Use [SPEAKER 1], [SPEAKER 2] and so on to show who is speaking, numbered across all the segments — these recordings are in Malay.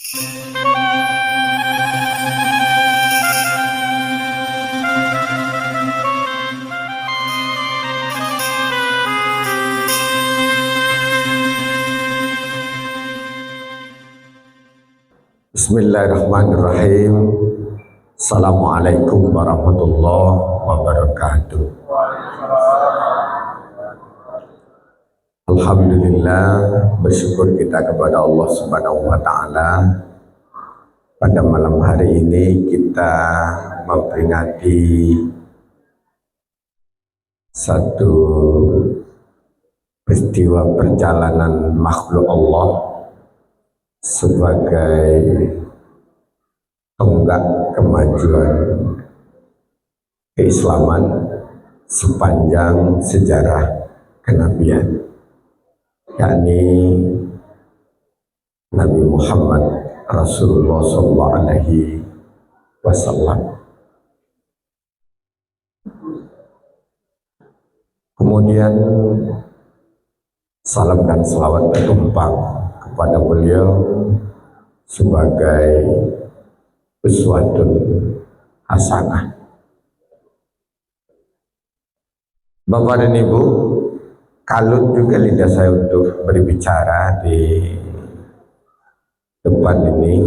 [SPEAKER 1] Bismillahirrahmanirrahim. Assalamualaikum warahmatullahi wabarakatuh. Alhamdulillah, bersyukur kita kepada Allah Subhanahu wa taala. Pada malam hari ini kita memperingati satu peristiwa perjalanan makhluk Allah sebagai tonggak kemajuan keislaman sepanjang sejarah kenabian, yakni Nabi Muhammad Rasulullah Sallallahu Alaihi Wasallam. Kemudian salam dan salawat bertumpang kepada beliau sebagai uswatun hasanah. Bapak dan Ibu, kalut juga lidah saya untuk berbicara di depan ini,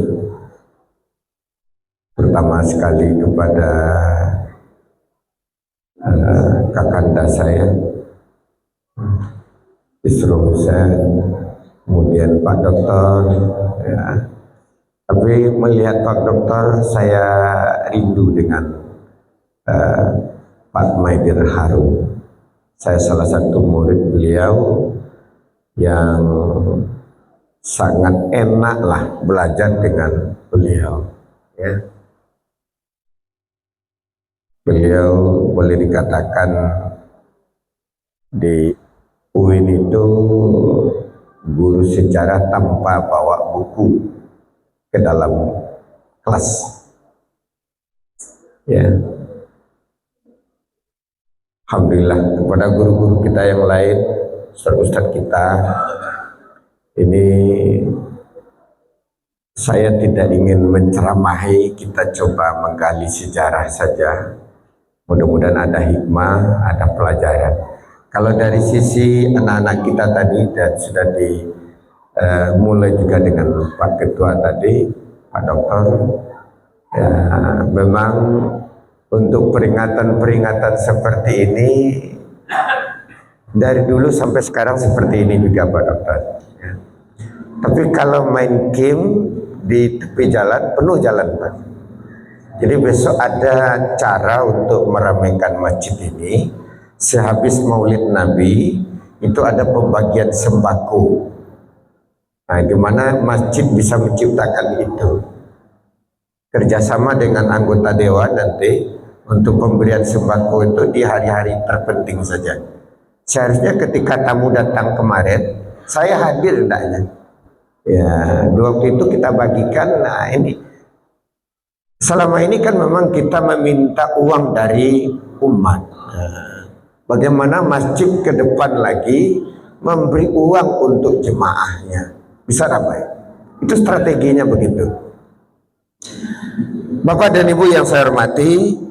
[SPEAKER 1] pertama sekali kepada kakanda saya Isro Husain, kemudian Pak Dokter, ya. Tapi melihat Pak Dokter, saya rindu dengan Pak Maidir Harum. Saya salah satu murid beliau yang sangat enak lah belajar dengan beliau. Ya. Beliau boleh dikatakan di UIN itu guru sejarah tanpa bawa buku ke dalam kelas. Ya. Alhamdulillah kepada guru-guru kita yang lain, ustaz-ustaz kita, ini saya tidak ingin menceramahi, kita coba menggali sejarah saja. Mudah-mudahan ada hikmah, ada pelajaran. Kalau dari sisi anak-anak kita tadi, dan sudah mulai juga dengan Pak Ketua tadi, Pak Dokter, ya, memang untuk peringatan-peringatan seperti ini dari dulu sampai sekarang seperti ini juga Pak Dokter. Ya. Tapi kalau main game di tepi jalan, penuh jalan Pak. Jadi besok ada cara untuk meramaikan masjid ini. Sehabis Maulid Nabi itu ada pembagian sembako. Nah, gimana masjid bisa menciptakan itu? Kerjasama dengan anggota dewan nanti untuk pemberian sembako itu di hari-hari terpenting saja. Seharusnya ketika tamu datang kemarin, saya hadir hendaknya. Ya, waktu itu kita bagikan. Nah ini, selama ini kan memang kita meminta uang dari umat. Nah, bagaimana masjid ke depan lagi memberi uang untuk jemaahnya, bisa ramai. Itu strateginya begitu. Bapak dan Ibu yang saya hormati,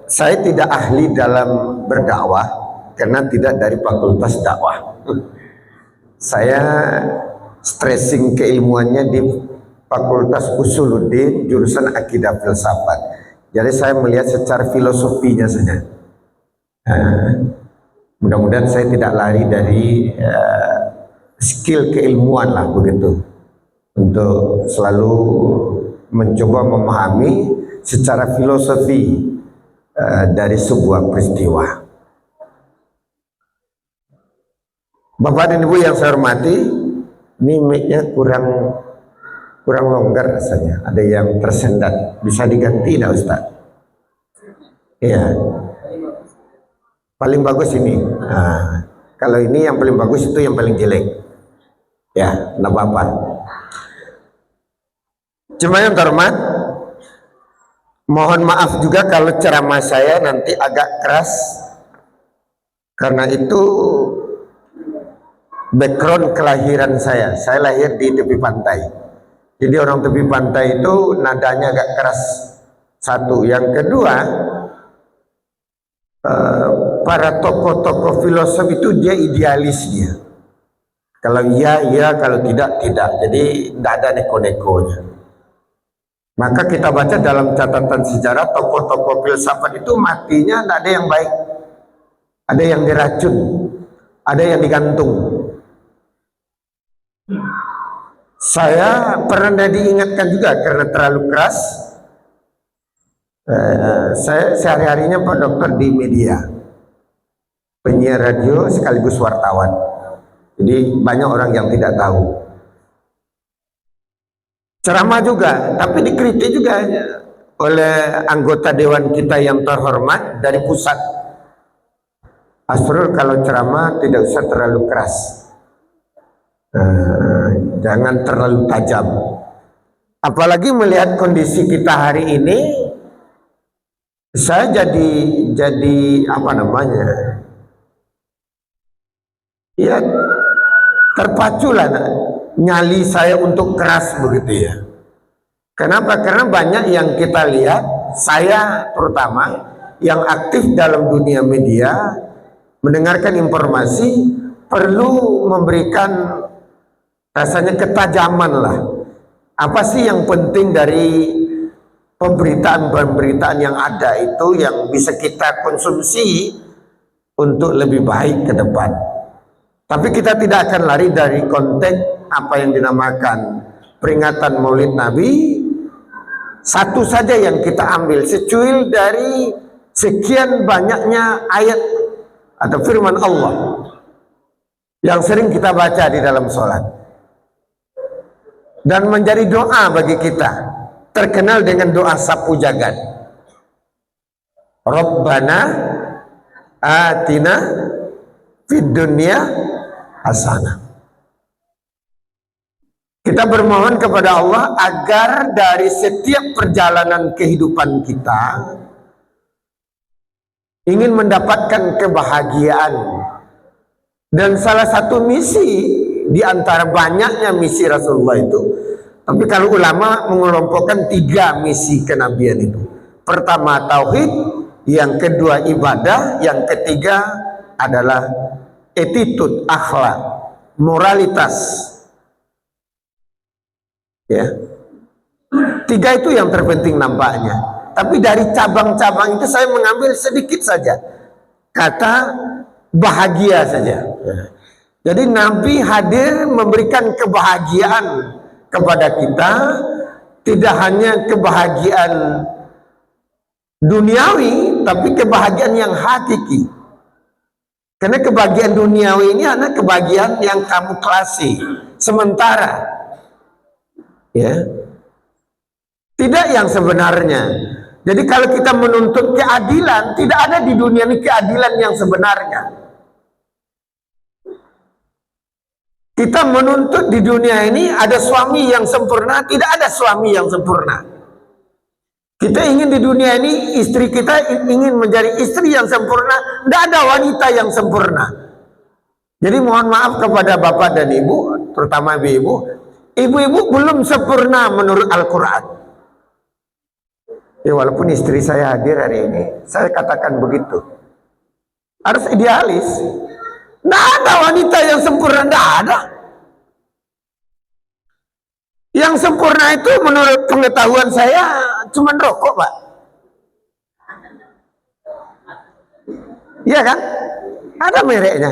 [SPEAKER 1] saya tidak ahli dalam berdakwah karena tidak dari fakultas dakwah. Saya stressing keilmuannya di Fakultas Usuluddin, jurusan Akidah Filsafat. Jadi saya melihat secara filosofinya saja. Mudah-mudahan saya tidak lari dari skill keilmuan lah begitu, untuk selalu mencoba memahami secara filosofi dari sebuah peristiwa. Bapak dan Ibu yang saya hormati, ini mic-nya kurang longgar rasanya, ada yang tersendat, bisa diganti tidak Ustaz? Iya, paling bagus ini. Nah, kalau ini yang paling bagus, itu yang paling jelek. Ya, tidak apa-apa. Cuma yang terhormat, mohon maaf juga kalau ceramah saya nanti agak keras, karena itu background kelahiran saya lahir di tepi pantai. Jadi orang tepi pantai itu nadanya agak keras. Satu, yang kedua, para tokoh-tokoh filosof itu dia idealis dia. Kalau iya, iya, kalau tidak, tidak. Jadi tidak ada neko-nekonya. Maka kita baca dalam catatan sejarah, tokoh-tokoh filsafat itu matinya tidak ada yang baik. Ada yang diracun, ada yang digantung. Saya pernah diingatkan juga karena terlalu keras. Saya sehari-harinya Pak Dokter di media, penyiar radio sekaligus wartawan. Jadi banyak orang yang tidak tahu. Ceramah juga, tapi dikritik juga oleh anggota dewan kita yang terhormat dari pusat. Asrul kalau ceramah tidak usah terlalu keras, jangan terlalu tajam. Apalagi melihat kondisi kita hari ini, saya jadi apa namanya? Ya terpaculah nyali saya untuk keras begitu ya. Kenapa? Karena banyak yang kita lihat, saya terutama yang aktif dalam dunia media, mendengarkan informasi perlu memberikan rasanya ketajaman lah. Apa sih yang penting dari pemberitaan-pemberitaan yang ada itu yang bisa kita konsumsi untuk lebih baik ke depan. Tapi kita tidak akan lari dari konteks apa yang dinamakan peringatan Maulid Nabi. Satu saja yang kita ambil, secuil dari sekian banyaknya ayat atau firman Allah yang sering kita baca di dalam sholat dan menjadi doa bagi kita, terkenal dengan doa sapu jagat. Rabbana atina fid dunya hasanah. Kita bermohon kepada Allah agar dari setiap perjalanan kehidupan kita ingin mendapatkan kebahagiaan, dan salah satu misi di antara banyaknya misi Rasulullah itu, tapi kalau ulama mengelompokkan 3 misi kenabian itu. Pertama tauhid, yang kedua ibadah, yang ketiga adalah attitude, akhlak, moralitas. Ya, 3 itu yang terpenting nampaknya. Tapi dari cabang-cabang itu saya mengambil sedikit saja, kata bahagia saja. Jadi Nabi hadir memberikan kebahagiaan kepada kita, tidak hanya kebahagiaan duniawi, tapi kebahagiaan yang hakiki. Karena kebahagiaan duniawi ini adalah kebahagiaan yang kamuflase sementara, ya, tidak yang sebenarnya. Jadi kalau kita menuntut keadilan, tidak ada di dunia ini keadilan yang sebenarnya. Kita menuntut di dunia ini ada suami yang sempurna, tidak ada suami yang sempurna. Kita ingin di dunia ini istri kita ingin menjadi istri yang sempurna, tidak ada wanita yang sempurna. Jadi mohon maaf kepada bapak dan ibu, terutama ibu-ibu, ibu-ibu belum sempurna menurut Al-Quran. Ya, walaupun istri saya hadir hari ini, saya katakan begitu. Harus idealis. Tidak ada wanita yang sempurna, tidak ada. Yang sempurna itu menurut pengetahuan saya cuma rokok, Pak. Iya kan? Ada mereknya.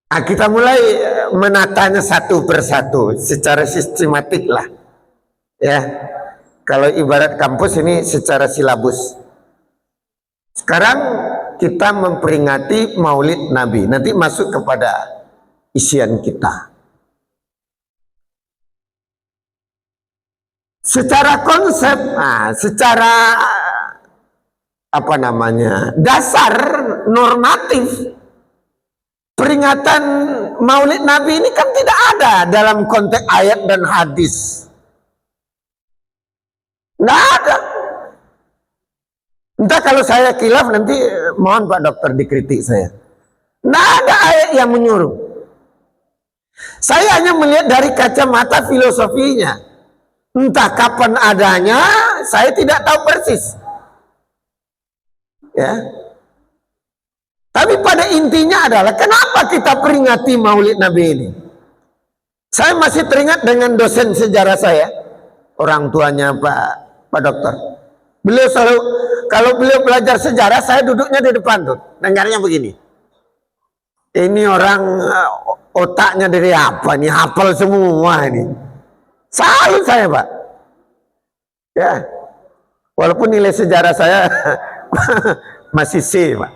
[SPEAKER 1] Nah, kita mulai menatanya satu persatu secara sistematik lah. Ya, kalau ibarat kampus ini secara silabus. Sekarang kita memperingati Maulid Nabi. Nanti masuk kepada isian kita. Secara konsep, secara apa namanya, dasar normatif, peringatan Maulid Nabi ini kan tidak ada dalam konteks ayat dan hadis. Tidak ada. Entah kalau saya khilaf nanti mohon Pak Dokter dikritik saya. Nggak ada ayat yang menyuruh. Saya hanya melihat dari kacamata filosofinya. Entah kapan adanya, saya tidak tahu persis. Ya. Tapi pada intinya adalah kenapa kita peringati Maulid Nabi ini? Saya masih teringat dengan dosen sejarah saya, orang tuanya Pak Dokter. Beliau selalu, kalau beliau belajar sejarah, saya duduknya di depan tuh, dengarnya begini. Ini orang otaknya dari apa nih, hafal semua ini. Salut saya Pak. Ya, walaupun nilai sejarah saya masih C Pak.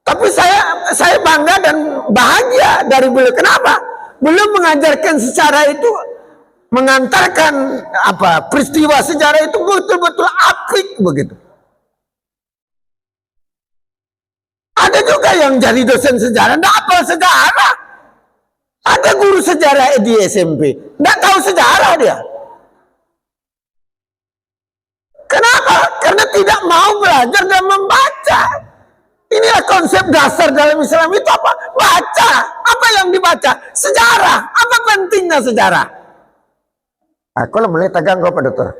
[SPEAKER 1] Tapi saya bangga dan bahagia dari beliau. Kenapa? Beliau mengajarkan secara itu, mengantarkan apa peristiwa sejarah itu betul-betul apik begitu. Ada juga yang jadi dosen sejarah, tidak hafal sejarah. Ada guru sejarah di SMP, tidak tahu sejarah dia. Kenapa? Karena tidak mau belajar dan membaca. Inilah konsep dasar dalam Islam itu apa? Baca. Apa yang dibaca? Sejarah. Apa pentingnya sejarah? Aku lah mulai tagang kau Pak Dokter.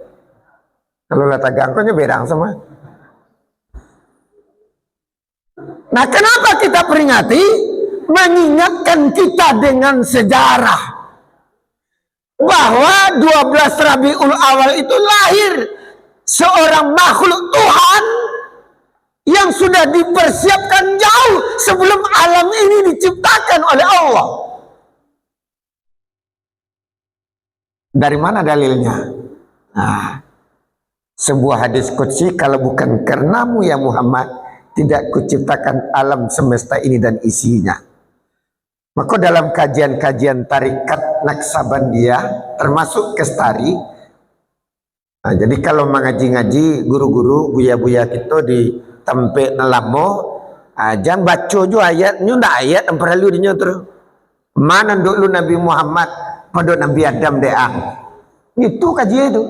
[SPEAKER 1] Kalau lah tagang kau berang sama. Nah, kenapa kita peringati? Mengingatkan kita dengan sejarah bahwa 12 Rabiul Awal itu lahir seorang makhluk Tuhan yang sudah dipersiapkan jauh sebelum alam ini diciptakan oleh Allah. Dari mana dalilnya? Nah, sebuah hadis qudsi, kalau bukan karenamu ya Muhammad, tidak kuciptakan alam semesta ini dan isinya. Maka dalam kajian-kajian tarikat Naksabandiyah termasuk Kestari, nah, jadi kalau mengaji-ngaji guru-guru buya-buya kita di tempe nelamo, jangan baca jo ayatnya, ndak ayat yang perlu dinya terus. Mana dulu Nabi Muhammad pada Nabi Adam deang. Itu kajian itu.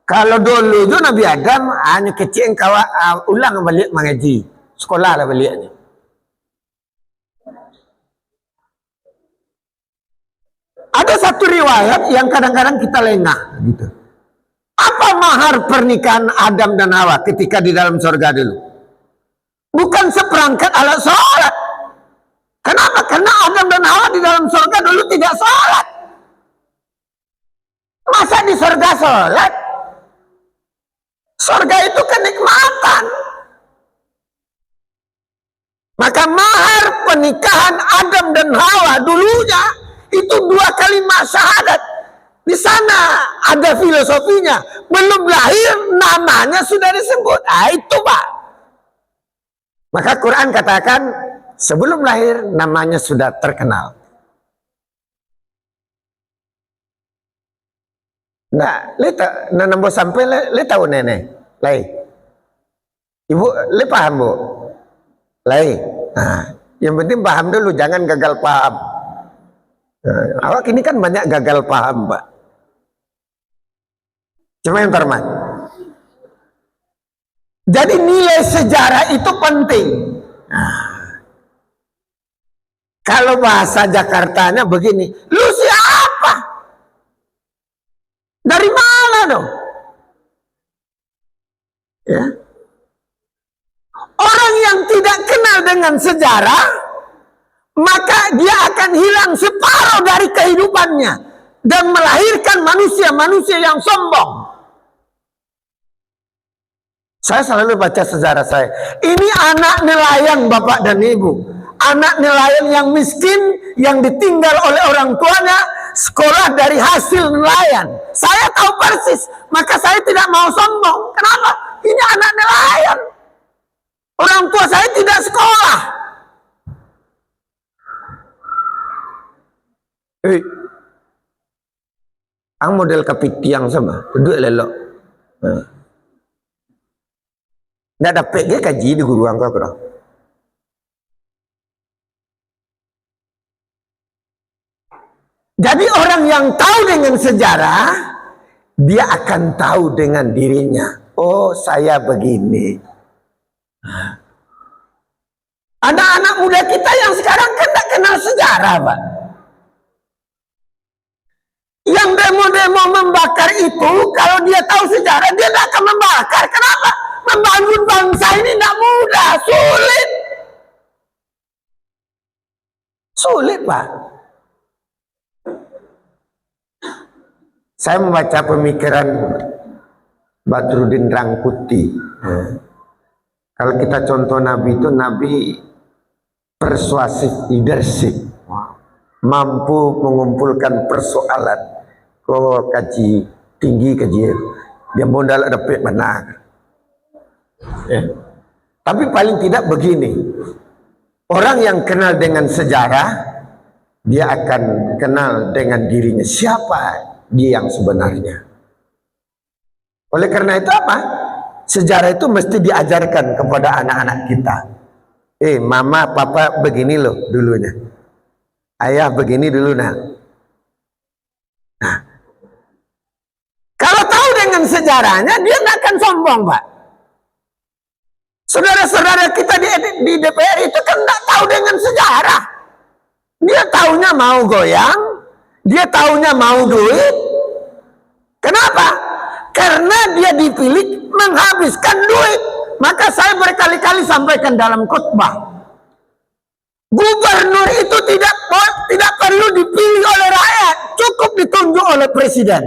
[SPEAKER 1] Kalau dulu itu Nabi Adam hanya kecil ulang balik mengaji. Sekolah lah baliknya. Ada satu riwayat yang kadang-kadang kita lengah gitu. Apa mahar pernikahan Adam dan Hawa ketika di dalam surga dulu? Bukan seperangkat alat sholat. Kenapa? Karena Adam dan Hawa di dalam surga dulu tidak sholat. Masa di surga sholat? Surga itu kenikmatan. Maka mahar pernikahan Adam dan Hawa dulunya itu 2 kalimat syahadat. Di sana ada filosofinya. Belum lahir namanya sudah disebut. Itu Pak. Maka Quran katakan sebelum lahir namanya sudah terkenal. Nah, nambah sampai le tahu nenek. Lai. Ibu, le paham Bu? Lai. Nah, yang penting paham dulu, jangan gagal paham. Nah, awak ini kan banyak gagal paham, Pak. Cuma yang termat. Jadi nilai sejarah itu penting. Nah, kalau bahasa Jakartanya begini, lu siapa? Dari mana dong? Ya. Orang yang tidak kenal dengan sejarah, maka dia akan hilang separuh dari kehidupannya dan melahirkan manusia-manusia yang sombong. Saya selalu baca sejarah saya. Ini anak nelayan Bapak dan Ibu. Anak nelayan yang miskin, yang ditinggal oleh orang tuanya, sekolah dari hasil nelayan. Saya tahu persis, maka saya tidak mau sombong. Kenapa? Ini anak nelayan. Orang tua saya tidak sekolah. Ang model kapitiang sama, duduk lelok. Nggak dapat dia kaji di guru angka kurang. Jadi orang yang tahu dengan sejarah, dia akan tahu dengan dirinya. oh saya begini. Anak-anak muda kita yang sekarang kan tidak kenal sejarah, Pak. Yang demo-demo membakar itu, kalau dia tahu sejarah, dia tidak akan membakar. Kenapa? Membangun bangsa ini tidak mudah, sulit. Sulit, Pak. Saya membaca pemikiran Badruddin Rangkuti. Kalau kita contoh Nabi itu, Nabi persuasif leadership, mampu mengumpulkan persoalan. Kau kaji tinggi kaji, dia modal dapat benar. Tapi paling tidak begini, orang yang kenal dengan sejarah, dia akan kenal dengan dirinya, siapa dia yang sebenarnya. Oleh karena itu apa? Sejarah itu mesti diajarkan kepada anak-anak kita. Mama, papa begini loh dulunya. Ayah begini dulu nah. Kalau tahu dengan sejarahnya, dia nggak akan sombong, Pak. Saudara-saudara kita di DPR itu kan nggak tahu dengan sejarah. Dia taunya mau goyang, dia taunya mau duit. Kenapa? Karena dia dipilih menghabiskan duit. Maka saya berkali-kali sampaikan dalam khutbah, gubernur itu tidak perlu dipilih oleh rakyat, cukup ditunjuk oleh presiden.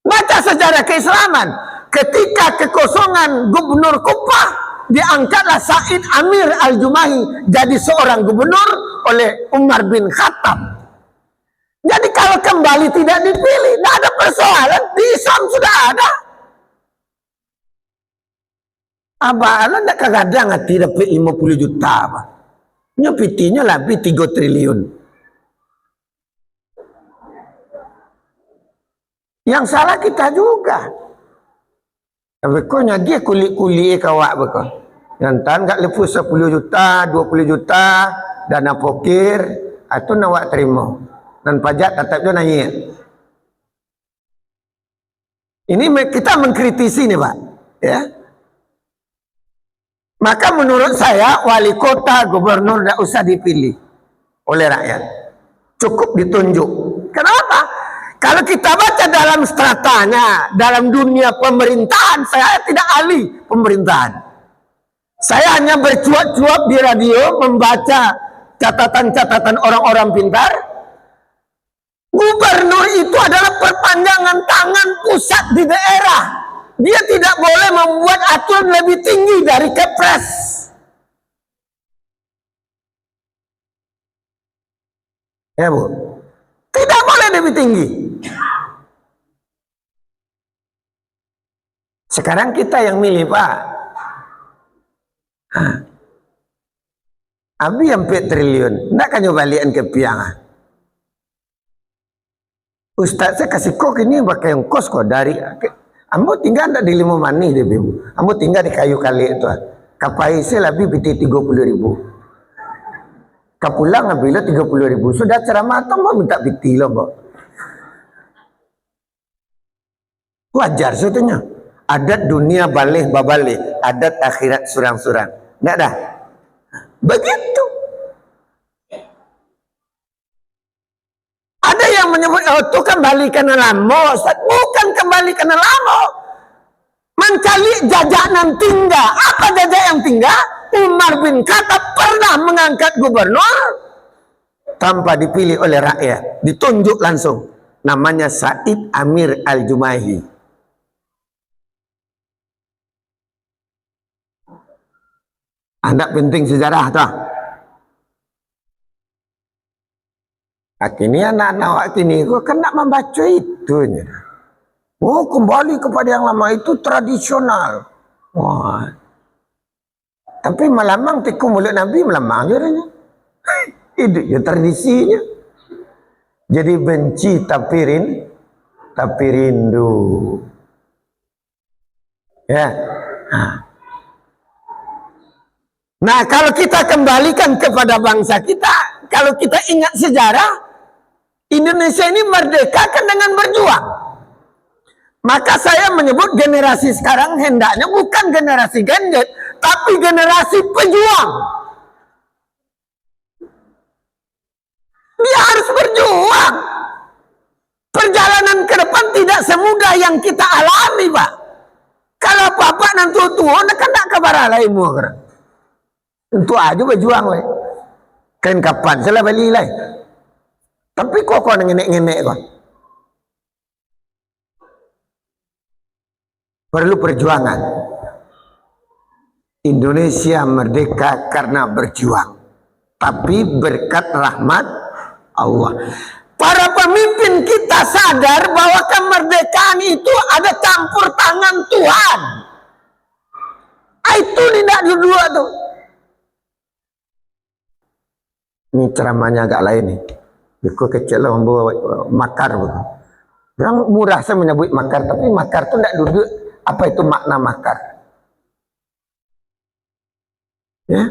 [SPEAKER 1] Baca sejarah keislaman, ketika kekosongan gubernur Kupah, diangkatlah Said Amir Al-Jumahi jadi seorang gubernur oleh Umar bin Khattab. Jadi kalau kembali tidak dipilih, tidak ada persoalan, di Islam sudah ada. Abah Allah tidak kadang hati dapat 50 juta, Pak. Nyepitinya lebih 3 triliun. Yang salah kita juga. Bekonya dia kulit-kulit kawak beko. Yang tan gak lepas 10 juta, 20 juta dana pokir atau nawak terima. Dan pajak tetap dia naik. Ini kita mengkritisi nih, Pak. Ya. Maka menurut saya wali kota, gubernur tidak usah dipilih oleh rakyat. Cukup ditunjuk. Kenapa? Kalau kita baca dalam stratanya, dalam dunia pemerintahan, saya tidak ahli pemerintahan. Saya hanya bercuap-cuap di radio, membaca catatan-catatan orang-orang pintar. Gubernur itu adalah perpanjangan tangan pusat di daerah. Dia tidak boleh membuat aturan lebih tinggi dari Kepres. Ya, Bu. Tidak boleh lebih tinggi. Sekarang kita yang milih, Pak. Abi yang 4 triliun. Tidak kan balikan ke piang. Ustaz saya kasih kok ini pakai yang kos kok dari... Ambo tinggal tidak di Lima Mani deh, Ibu. Ambo tinggal di Kayu Kali itu. Kapai saya lebih biti 30.000. Kapulang ngambilnya 30.000. Sudah ceramah atau mau minta biti loh, Mbak. Wajar sebetulnya. Adat dunia balik babalik, adat akhirat surang-surang. Enggak dah. Begitu. Ada yang menyebut, oh itu kembali karena lama. Bukan kembali karena lama. Mencari jajanan tinggal. Apa jajak yang tinggal? Umar bin Khattab pernah mengangkat gubernur tanpa dipilih oleh rakyat. Ditunjuk langsung. Namanya Said Amir Al-Jumahi. Anda penting sejarah tuh. Akhirnya anak-anak ini kok kena membaca itu. Oh, kembali kepada yang lama itu tradisional. Wah. Tapi melamang tiku mulut Nabi melamang jadinya. Itu ya tradisinya. Jadi benci tapi rindu. Ya. Nah, kalau kita kembalikan kepada bangsa kita, kalau kita ingat sejarah, Indonesia ini merdeka kan dengan berjuang. Maka saya menyebut generasi sekarang hendaknya bukan generasi gadget, tapi generasi pejuang. Dia harus berjuang. Perjalanan ke depan tidak semudah yang kita alami, Pak. Kalau bapak nanti tua, nak nak kabar lain mu kan? Tentu aja berjuang lah. Kan kapan salah beli lah. Tapi kok ngenek-ngenek kok. Perlu perjuangan. Indonesia merdeka karena berjuang. Tapi berkat rahmat Allah. Para pemimpin kita sadar bahwa kemerdekaan itu ada campur tangan Tuhan. Itu tidak dua tuh. Ini ceramahnya agak lain nih. Aku kecil lah membawa makar. Orang murah saya menyebut makar, tapi makar itu tidak duduk. Apa itu makna makar? Ya,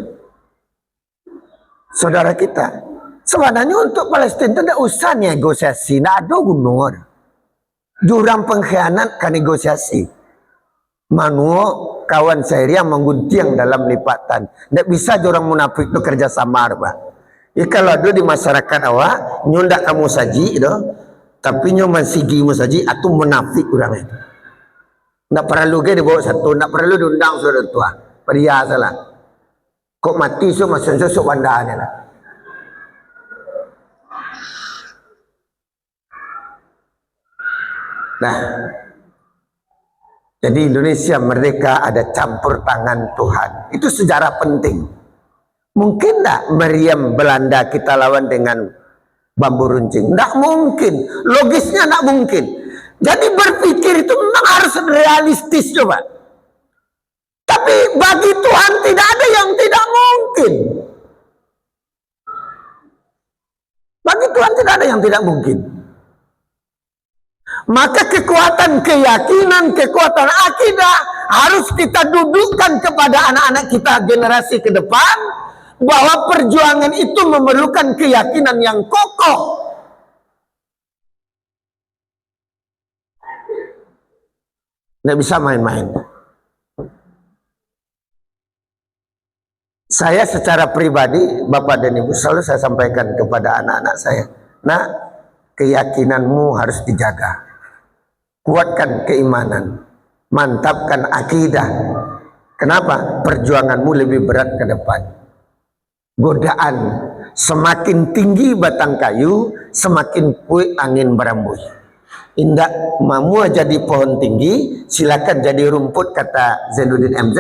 [SPEAKER 1] saudara kita. Sebenarnya untuk Palestina tidak usah negosiasi, tidak ada gunung. Jurang pengkhianat kan negosiasi. Manuo kawan saya yang menggunting dalam lipatan. Tidak bisa jurang munafik itu kerja sama, Pak. Ya kalau ada di masyarakat awak, nyundak kamu saji, itu, tapi nyoman sigimu saji, atau munafik kurang itu. Tidak perlu ke dibawa satu, tidak perlu diundang saudara tua. Pria salah. Kok mati so masuk bandanya lah. Nah, jadi Indonesia merdeka ada campur tangan Tuhan. Itu sejarah penting. Mungkin tak meriam Belanda kita lawan dengan bambu runcing? Tidak mungkin. Logisnya tidak mungkin. Jadi berpikir itu memang harus realistis coba. Tapi bagi Tuhan tidak ada yang tidak mungkin. Bagi Tuhan tidak ada yang tidak mungkin. Maka kekuatan keyakinan, kekuatan akidah harus kita dudukkan kepada anak-anak kita generasi ke depan, bahwa perjuangan itu memerlukan keyakinan yang kokoh. Nggak bisa main-main. Saya secara pribadi, Bapak dan Ibu, selalu saya sampaikan kepada anak-anak saya, nah, keyakinanmu harus dijaga. Kuatkan keimanan, mantapkan akidah. Kenapa? Perjuanganmu lebih berat ke depan. Godaan, semakin tinggi batang kayu, semakin kuat angin berambut. Indak mamu jadi pohon tinggi, silakan jadi rumput, kata Zainuddin MZ.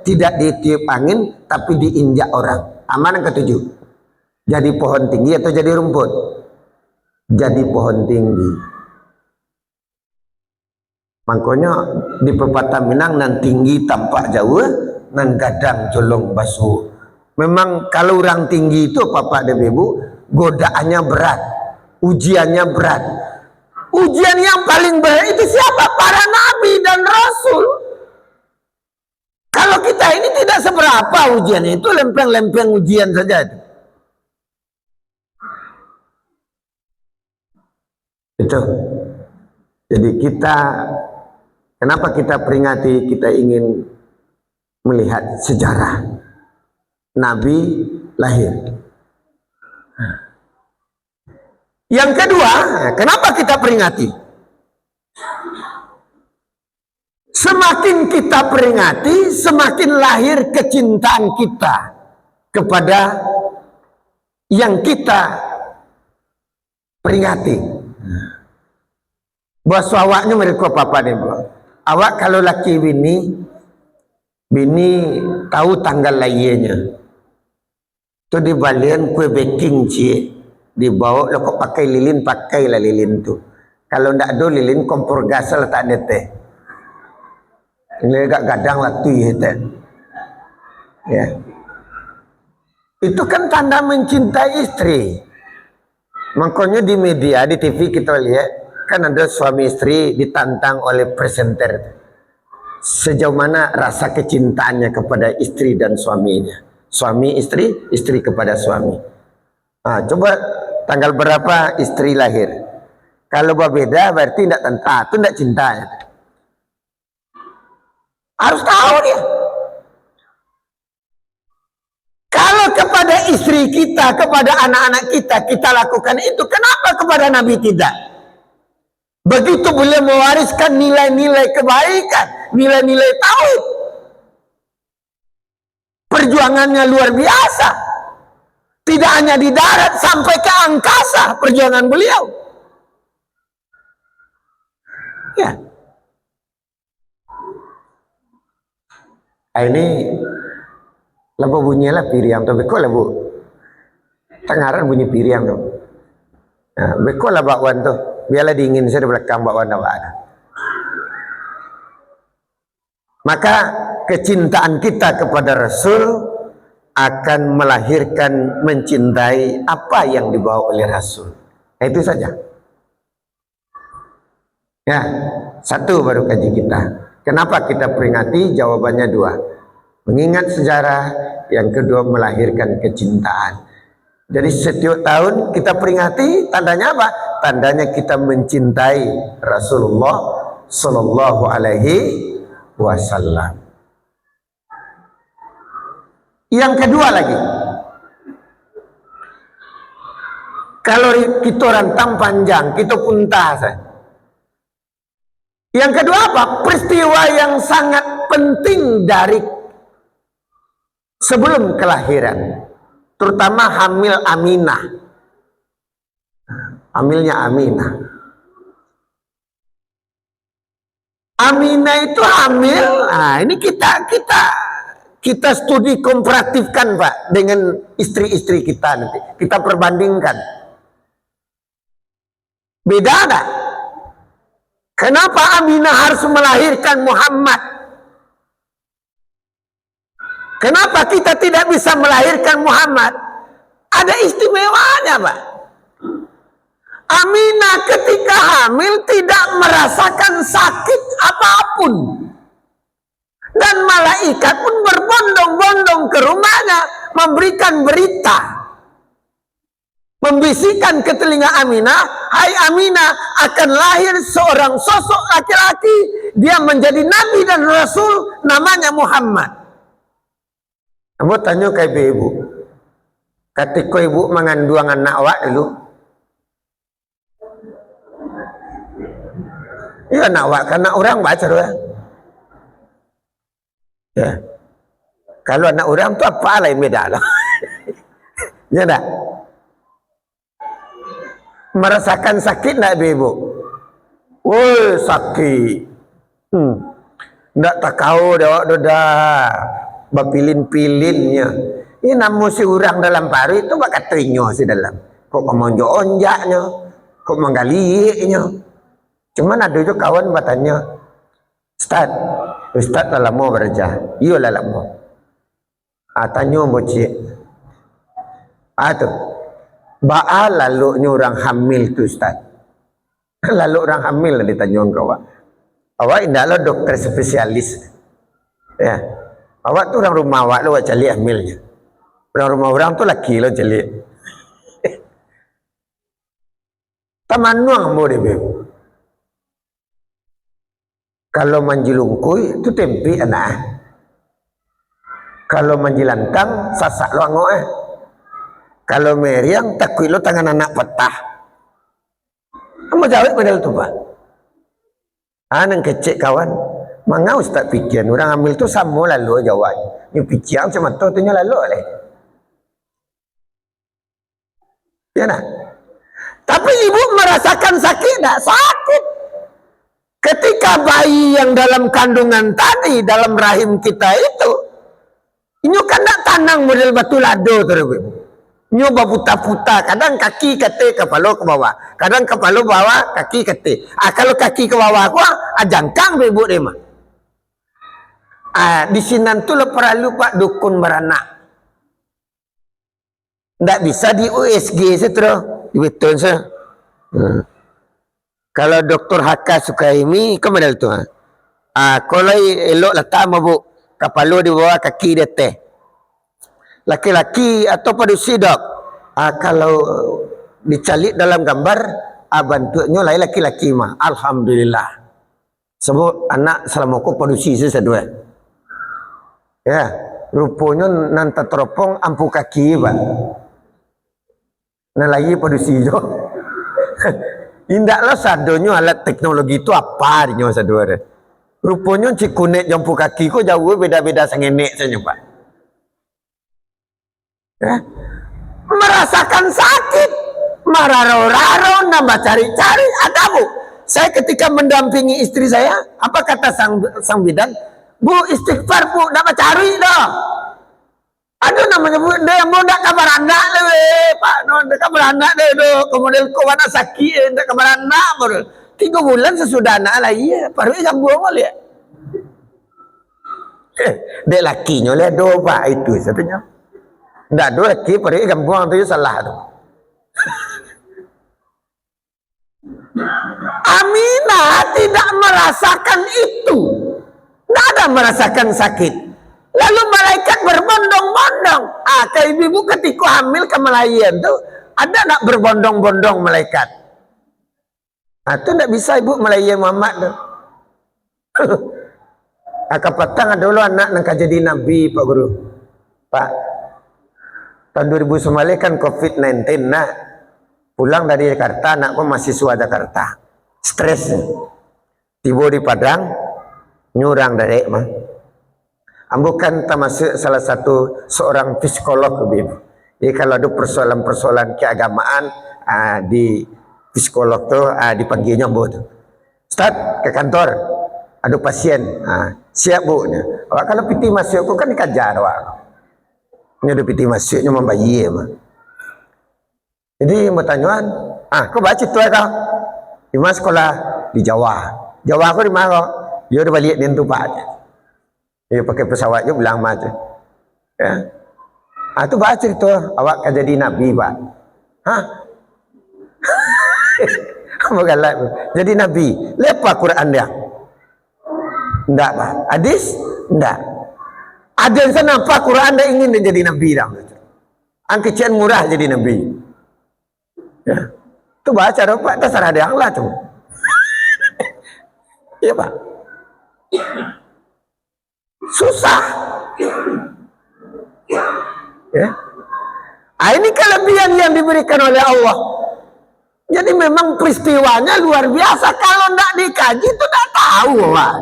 [SPEAKER 1] Tidak ditiup angin, tapi diinjak orang. Aman yang ketujuh. Jadi pohon tinggi atau jadi rumput? Jadi pohon tinggi. Makanya di pepatah Minang, nan tinggi tampak jauh, nan gadang colong basuh. Memang kalau orang tinggi itu, Bapak dan Ibu, godaannya berat, ujiannya berat. Ujian yang paling berat itu siapa? Para nabi dan rasul. Kalau kita ini tidak seberapa ujiannya, itu lempeng-lempeng ujian saja. Itu. Jadi kita, kenapa kita peringati, kita ingin melihat sejarah Nabi lahir. Yang kedua, kenapa kita peringati? Semakin kita peringati, semakin lahir kecintaan kita kepada yang kita peringati. Bos awaknya mereka apa deh, awak kalau laki bini tahu tanggal lahirnya, tu di balian kue baking cie, dibawa lo kok pakai lilin, pakailah lilin tu. Kalau ndak ada lilin, kompor gas lah tak ada teh. Ini agak gadang lah tu ya. Itu kan tanda mencintai istri. Makanya di media, di TV kita lihat, kan ada suami istri ditantang oleh presenter. Sejauh mana rasa kecintaannya kepada istri dan suaminya. Suami istri, istri kepada suami. Nah, coba tanggal berapa istri lahir. Kalau berbeda berarti tidak itu tidak cinta. Harus tahu dia. Kalau kepada istri kita, kepada anak-anak kita, kita lakukan itu, kenapa kepada Nabi tidak? Begitu beliau mewariskan nilai-nilai kebaikan, nilai-nilai tauhid. Perjuangannya luar biasa. Tidak hanya di darat, sampai ke angkasa perjuangan beliau. Ya. Ini lalu bunyilah piriang tu beko lah bu. Tengaran bunyi piriang tu. Nah, beko lah bakwan tu. Biarlah dingin saya di belakang bakwan ada. Maka kecintaan kita kepada Rasul akan melahirkan mencintai apa yang dibawa oleh Rasul. Itu saja. Ya, satu baru kaji kita. Kenapa kita peringati? Jawabannya dua. Mengingat sejarah, yang kedua melahirkan kecintaan. Jadi setiap tahun kita peringati, tandanya apa? Tandanya kita mencintai Rasulullah Sallallahu Alaihi Wasallam. Yang kedua lagi, kalau kita orang panjang, kita puntah saja. Yang kedua apa? Peristiwa yang sangat penting dari sebelum kelahiran, terutama hamil Aminah. Hamilnya Aminah. Aminah itu hamil. Nah, ini kita studi komparatifkan Pak dengan istri-istri kita nanti. Kita perbandingkan. Beda enggak? Kenapa Aminah harus melahirkan Muhammad? Kenapa kita tidak bisa melahirkan Muhammad? Ada istimewanya, Pak. Aminah ketika hamil tidak merasakan sakit apapun. Dan malaikat pun berbondong-bondong ke rumahnya memberikan berita. Membisikkan ke telinga Aminah, hai Aminah, akan lahir seorang sosok laki-laki, dia menjadi nabi dan rasul, namanya Muhammad. Kamu tanya ke ibu, ketika ibu mengandung anak awak dulu, ya anak awak kan anak orang baca doa. Ya. Kalau anak orang tu apa lain beda lah. Ya tak? Merasakan sakit tak ibu? Woi sakit. Tak tahu dah bapilin-pilinnya. Ini namun si orang dalam paru itu bakal terinyo si dalam. Kok memonjok-onjaknya, kok menggaliiknya. Cuman ada juga kawan bertanya, Ustaz lah lama berjah. Iya lah lama. Tanya bocik. Tu. Ba'a lalu orang hamil tu Ustaz. Lalu orang hamil lah ditanya ke awak. Awak indahlah dokter spesialis. Ya. Awak tu orang rumah awak lo cari hamilnya. Orang rumah orang tu laki lo cari. Tamanuang mo deh. Kalau manjilungkui itu tempi anak. Kalau manjilantang sasak lo angok Kalau meriang takui lo tangan anak petah. Kamu jawab padahal tu Pak. Nang kecek kawan. Mangau tak fikir orang ambil tu sama lalu jawab. Ni fikir macam mana tu nya lalu oleh. Ya nak. Tapi ibu merasakan sakit tak? Sakit. Ketika bayi yang dalam kandungan tadi dalam rahim kita itu, ini kan tak tanang model batu lado tu ibu. Nyoba puta-puta, kadang kaki kate kepala ke bawah, kadang kepala bawah kaki kate. Kalau kaki ke bawah gua jangkang ibu dia mah. Di sini tu lo perlu Pak dukun beranak. Ndak bisa di USG setro, betul sah. Kalau Doktor Haka Sukaimi kemana tu? Kalau elok letak mabuk kepala di bawah kaki dia teh. Laki-laki atau padusi dok. Kalau dicalik dalam gambar, bentuknya lain laki-laki mah. Alhamdulillah. Sebab anak selama aku padusi sesedua. Ya, rupanya nanti teropong ampu kaki pak. Nah lagi produksi jo. Indaklah sadonyo alat teknologi itu apa dinyo sadore. Rupanya cikunek jampu kaki ko jauh beda-beda sangenek saja pak. Ya. Merasakan sakit, mararo-raro, nambah cari-cari. Ada bu, saya ketika mendampingi istri saya, apa kata sang bidan? Bu istighfar bu, nambah cari dah. Aduh namanya bu, dia mau nak kabar anak le, pak, nak kabar anak deh, kemudian kau mana sakit, nak kabar anak baru 3 bulan sesudah anak lah, iya, baru jam buang ya. Dek lakinya le do pak itu satunya. Ndak do laki pergi kampung tu salah tu. Aminah tidak merasakan itu. Tidak ada merasakan sakit. Lalu malaikat berbondong-bondong. Kayak ibu ketika hamil ke Melayan tu ada nak berbondong-bondong malaikat. Itu tidak bisa ibu Melayan Muhammad tu. Kapatang dulu anak nak jadi nabi Pak Guru. Pak, tahun 2009 kan COVID-19 nak pulang dari Jakarta, anakku mahasiswa Jakarta, stres, tiba di Padang, nyurang dari mah. Ambo kan termasuk salah satu seorang psikolog ibu. Jadi kalau ada persoalan-persoalan keagamaan di psikolog tu dipanggilnya bu tu. Ustaz ke kantor, ada pasien, siap bu. Awak kalau piti masuk aku kan dikajar awak. Ini ada piti masuknya membayi mah. Jadi bertanyaan, kau baca tu kau? Di mana sekolah? Di Jawa. Jawa aku di mana kau? Dia udah balik di tempat. Dia pakai pesawat je bilang macam. Ya. Tu baca tu, awak kan jadi nabi pak. Galak. Jadi nabi. Lepas Quran dia. Enggak pak. Hadis? Enggak. Ada yang sana apa Quran dia ingin dia jadi nabi dah. Angkecian murah jadi nabi. Ya. Tu baca dah pak, terserah dia lah tu. Ya pak. Susah. Ya. Ini kelebihan yang diberikan oleh Allah. Jadi memang peristiwanya luar biasa. Kalau tidak dikaji itu tidak tahu pak.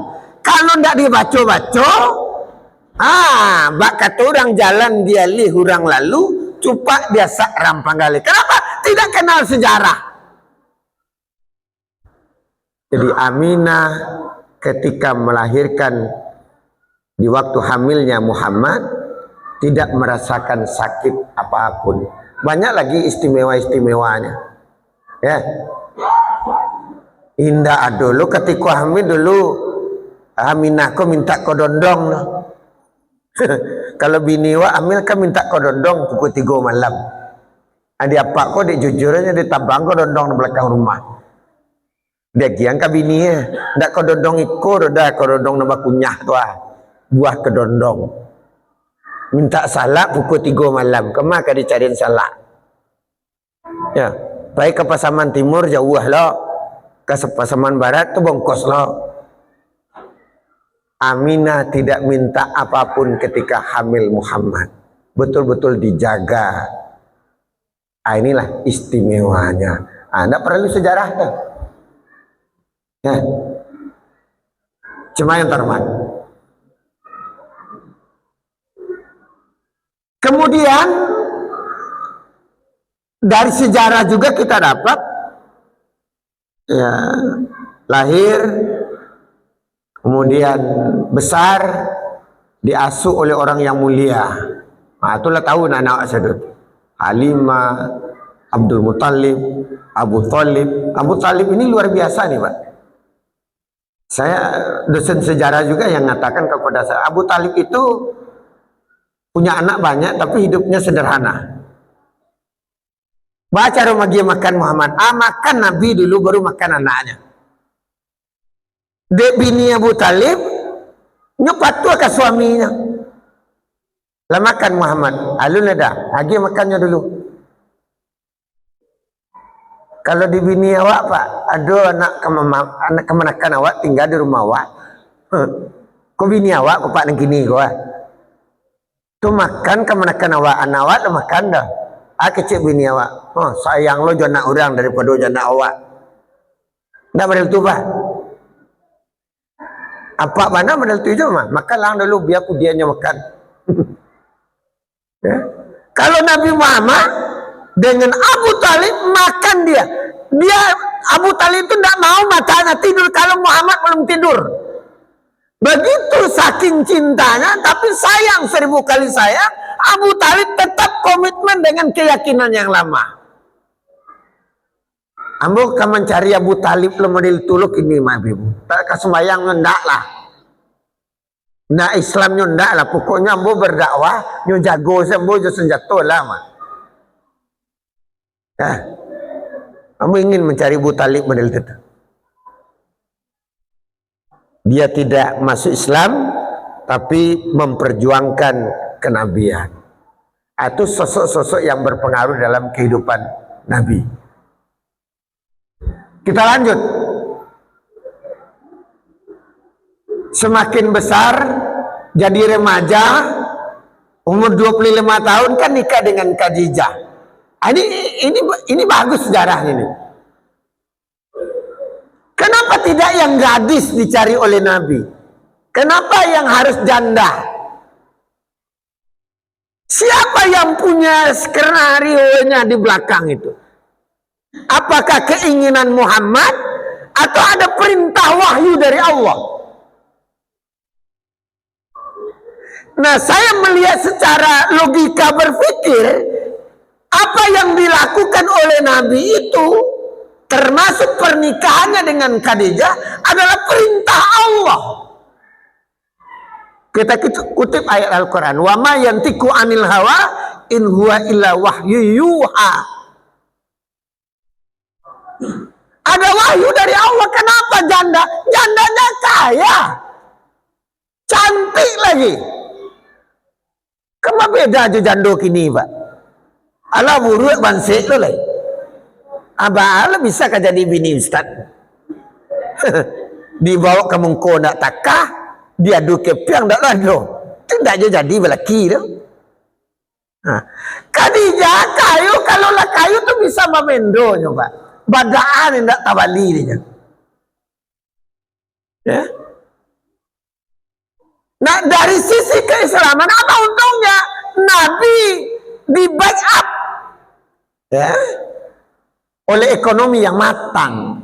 [SPEAKER 1] Kalau tidak dibaca-baca, bak kata orang jalan dia hurang lalu, cupak dia sak rampang kali. Kenapa? Tidak kenal sejarah. Jadi Aminah ketika melahirkan di waktu hamilnya Muhammad tidak merasakan sakit apapun. Banyak lagi istimewa-istimewanya. Ya. Indah dulu ketika hamil dulu Aminah ko minta kodondong. Kalau bini wa hamil kan minta kodondong pukul 3 malam. Ada apa kok dia jujurnya dia tabang kodondong di belakang rumah. Dia giang ke bini ya. Ndak kodondong ikut dah kodondong nama kunyah tu buah kedondong. Minta salak pukul 3 malam. Kemana dicariin salak? Ya, baik ke Pasaman Timur jauh lo. Ke Pasaman Barat tu bongkos lo. Aminah tidak minta apapun ketika hamil Muhammad. Betul-betul dijaga. Inilah istimewanya. Tidak perlu sejarah tu. Ya. Cuma yang terhormat. Kemudian dari sejarah juga kita dapat ya, lahir, kemudian besar, diasuh oleh orang yang mulia. Itulah tahu anak sedut. Halimah, Abdul Muttalib, Abu Thalib. Abu Thalib ini luar biasa nih Pak. Saya dosen sejarah juga yang mengatakan kepada saya, Abu Thalib itu punya anak banyak tapi hidupnya sederhana. Baca rumah dia makan Muhammad. Makan Nabi dulu baru makan anaknya. Dek bini Abu Thalib nyepatu ke suaminya. Lah makan Muhammad. Alun ada. Lagi makannya dulu. Kalau di bini awak Pak, ada anak kemenakan awak tinggal di rumah awak. Kau bini awak kau Pak nang kini kau. Tu makan ke menekan awak lo makan dah. Kecil bini awak. Oh sayang lo jana orang daripada jana awak. Ndak model tu pak. Apa mana model tu je mah. Makan lang dulu biar aku dianya makan. Ya? Kalau Nabi Muhammad dengan Abu Talib makan dia. Abu Talib itu tidak mau matanya tidur kalau Muhammad belum tidur. Begitu saking cintanya, tapi sayang 1000 kali sayang, Abu Talib tetap komitmen dengan keyakinan yang lama. Ambo kan mencari Abu Talib lo model tuluk ini mah ibu. Tak kesembayang ndak lah. Nah Islam ndak lah. Pokoknya ambo berdakwah, nyo jago sembo jo senjata lah mah. Ya. Ambo ingin mencari Abu Talib model itu. Dia tidak masuk Islam tapi memperjuangkan kenabian. Itu sosok-sosok yang berpengaruh dalam kehidupan Nabi. Kita lanjut. Semakin besar jadi remaja, umur 25 tahun kan nikah dengan Khadijah. Ini bagus sejarahnya ini. Kenapa tidak yang gadis dicari oleh Nabi? Kenapa yang harus janda? Siapa yang punya skenario-nya di belakang itu? Apakah keinginan Muhammad atau ada perintah wahyu dari Allah? Nah, saya melihat secara logika berpikir apa yang dilakukan oleh Nabi itu termasuk pernikahannya dengan Khadijah adalah perintah Allah. Kita kutip ayat Al-Quran. Wa ma yantiku anil hawa in huwa illa wahyu yuha. Ada wahyu dari Allah. Kenapa janda? Jandanya kaya, cantik lagi. Kenapa beda aja jando kini pak? Ala buruk bansik lo lah. Abah bisa kan jadi bini ustaz. Dibawa ke mengko nak takah, dia duke piang dak lado. Tidak aja jadi belaki tu. Khadijah kayu kalau lah kayu tu bisa memendo nyoba. Badaan ndak tabali dia. Ya. Nah dari sisi keislaman apa untungnya? Nabi di backup ya oleh ekonomi yang matang.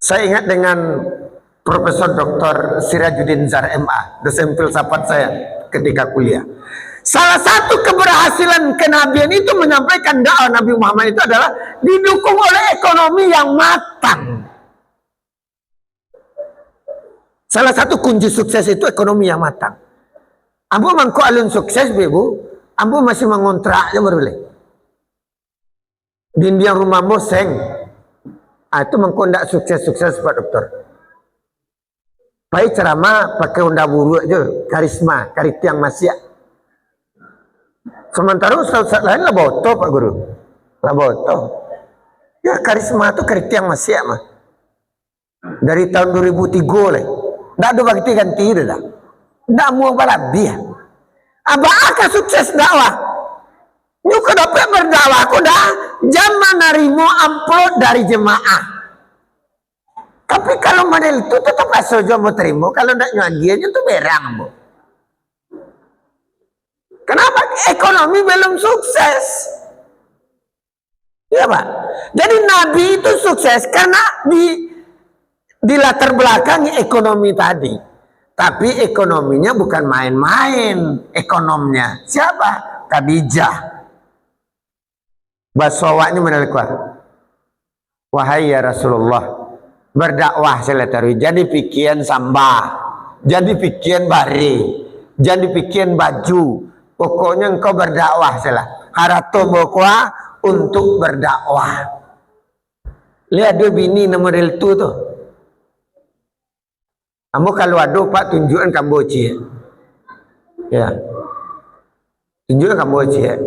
[SPEAKER 1] Saya ingat dengan Profesor Dr. Sirajuddin Zar MA, dosen filsafat saya ketika kuliah. Salah satu keberhasilan kenabian itu menyampaikan dakwah Nabi Muhammad itu adalah didukung oleh ekonomi yang matang. Salah satu kunci sukses itu ekonomi yang matang. Ambo mangko alun sukses bebu, ambo masih mengontrak aja baru boleh. Dindiang rumah moseng, itu mangko ndak sukses Pak Dokter. Pai ceramah pakai unda buru aja, karisma, karitiang masya. Sementara ustaz lain lah boto Pak Guru, lah boto. Ya karisma itu karitiang masya mah. Dari tahun 2003 lah. Ndak ada bakti ganti dah. Ndak mau balabih. Abah akan sukses dakwah. Nyuka dapat berdakwah aku dah zaman narimo upload dari jemaah. Tapi kalau model itu tetap saja mau terima. Kalau ndak nyagiannya itu berang bu. Kenapa? Ekonomi belum sukses. Ya Pak. Jadi Nabi itu sukses karena di latar belakang ekonomi tadi. Tapi ekonominya bukan main-main ekonomnya. Siapa? Khadijah. Basawaknya menelpon. Wahai ya Rasulullah, berdakwah seletari. Jadi pikiran sambah, jadi pikiran bari, jadi pikiran baju. Pokoknya engkau berdakwah salah. Harato bokwa untuk berdakwah. Lihat dia bini nomor itu tuh. Kamu kalau ada Pak tunjukkan Kamboja. Ya. Tunjukkan Kamboja.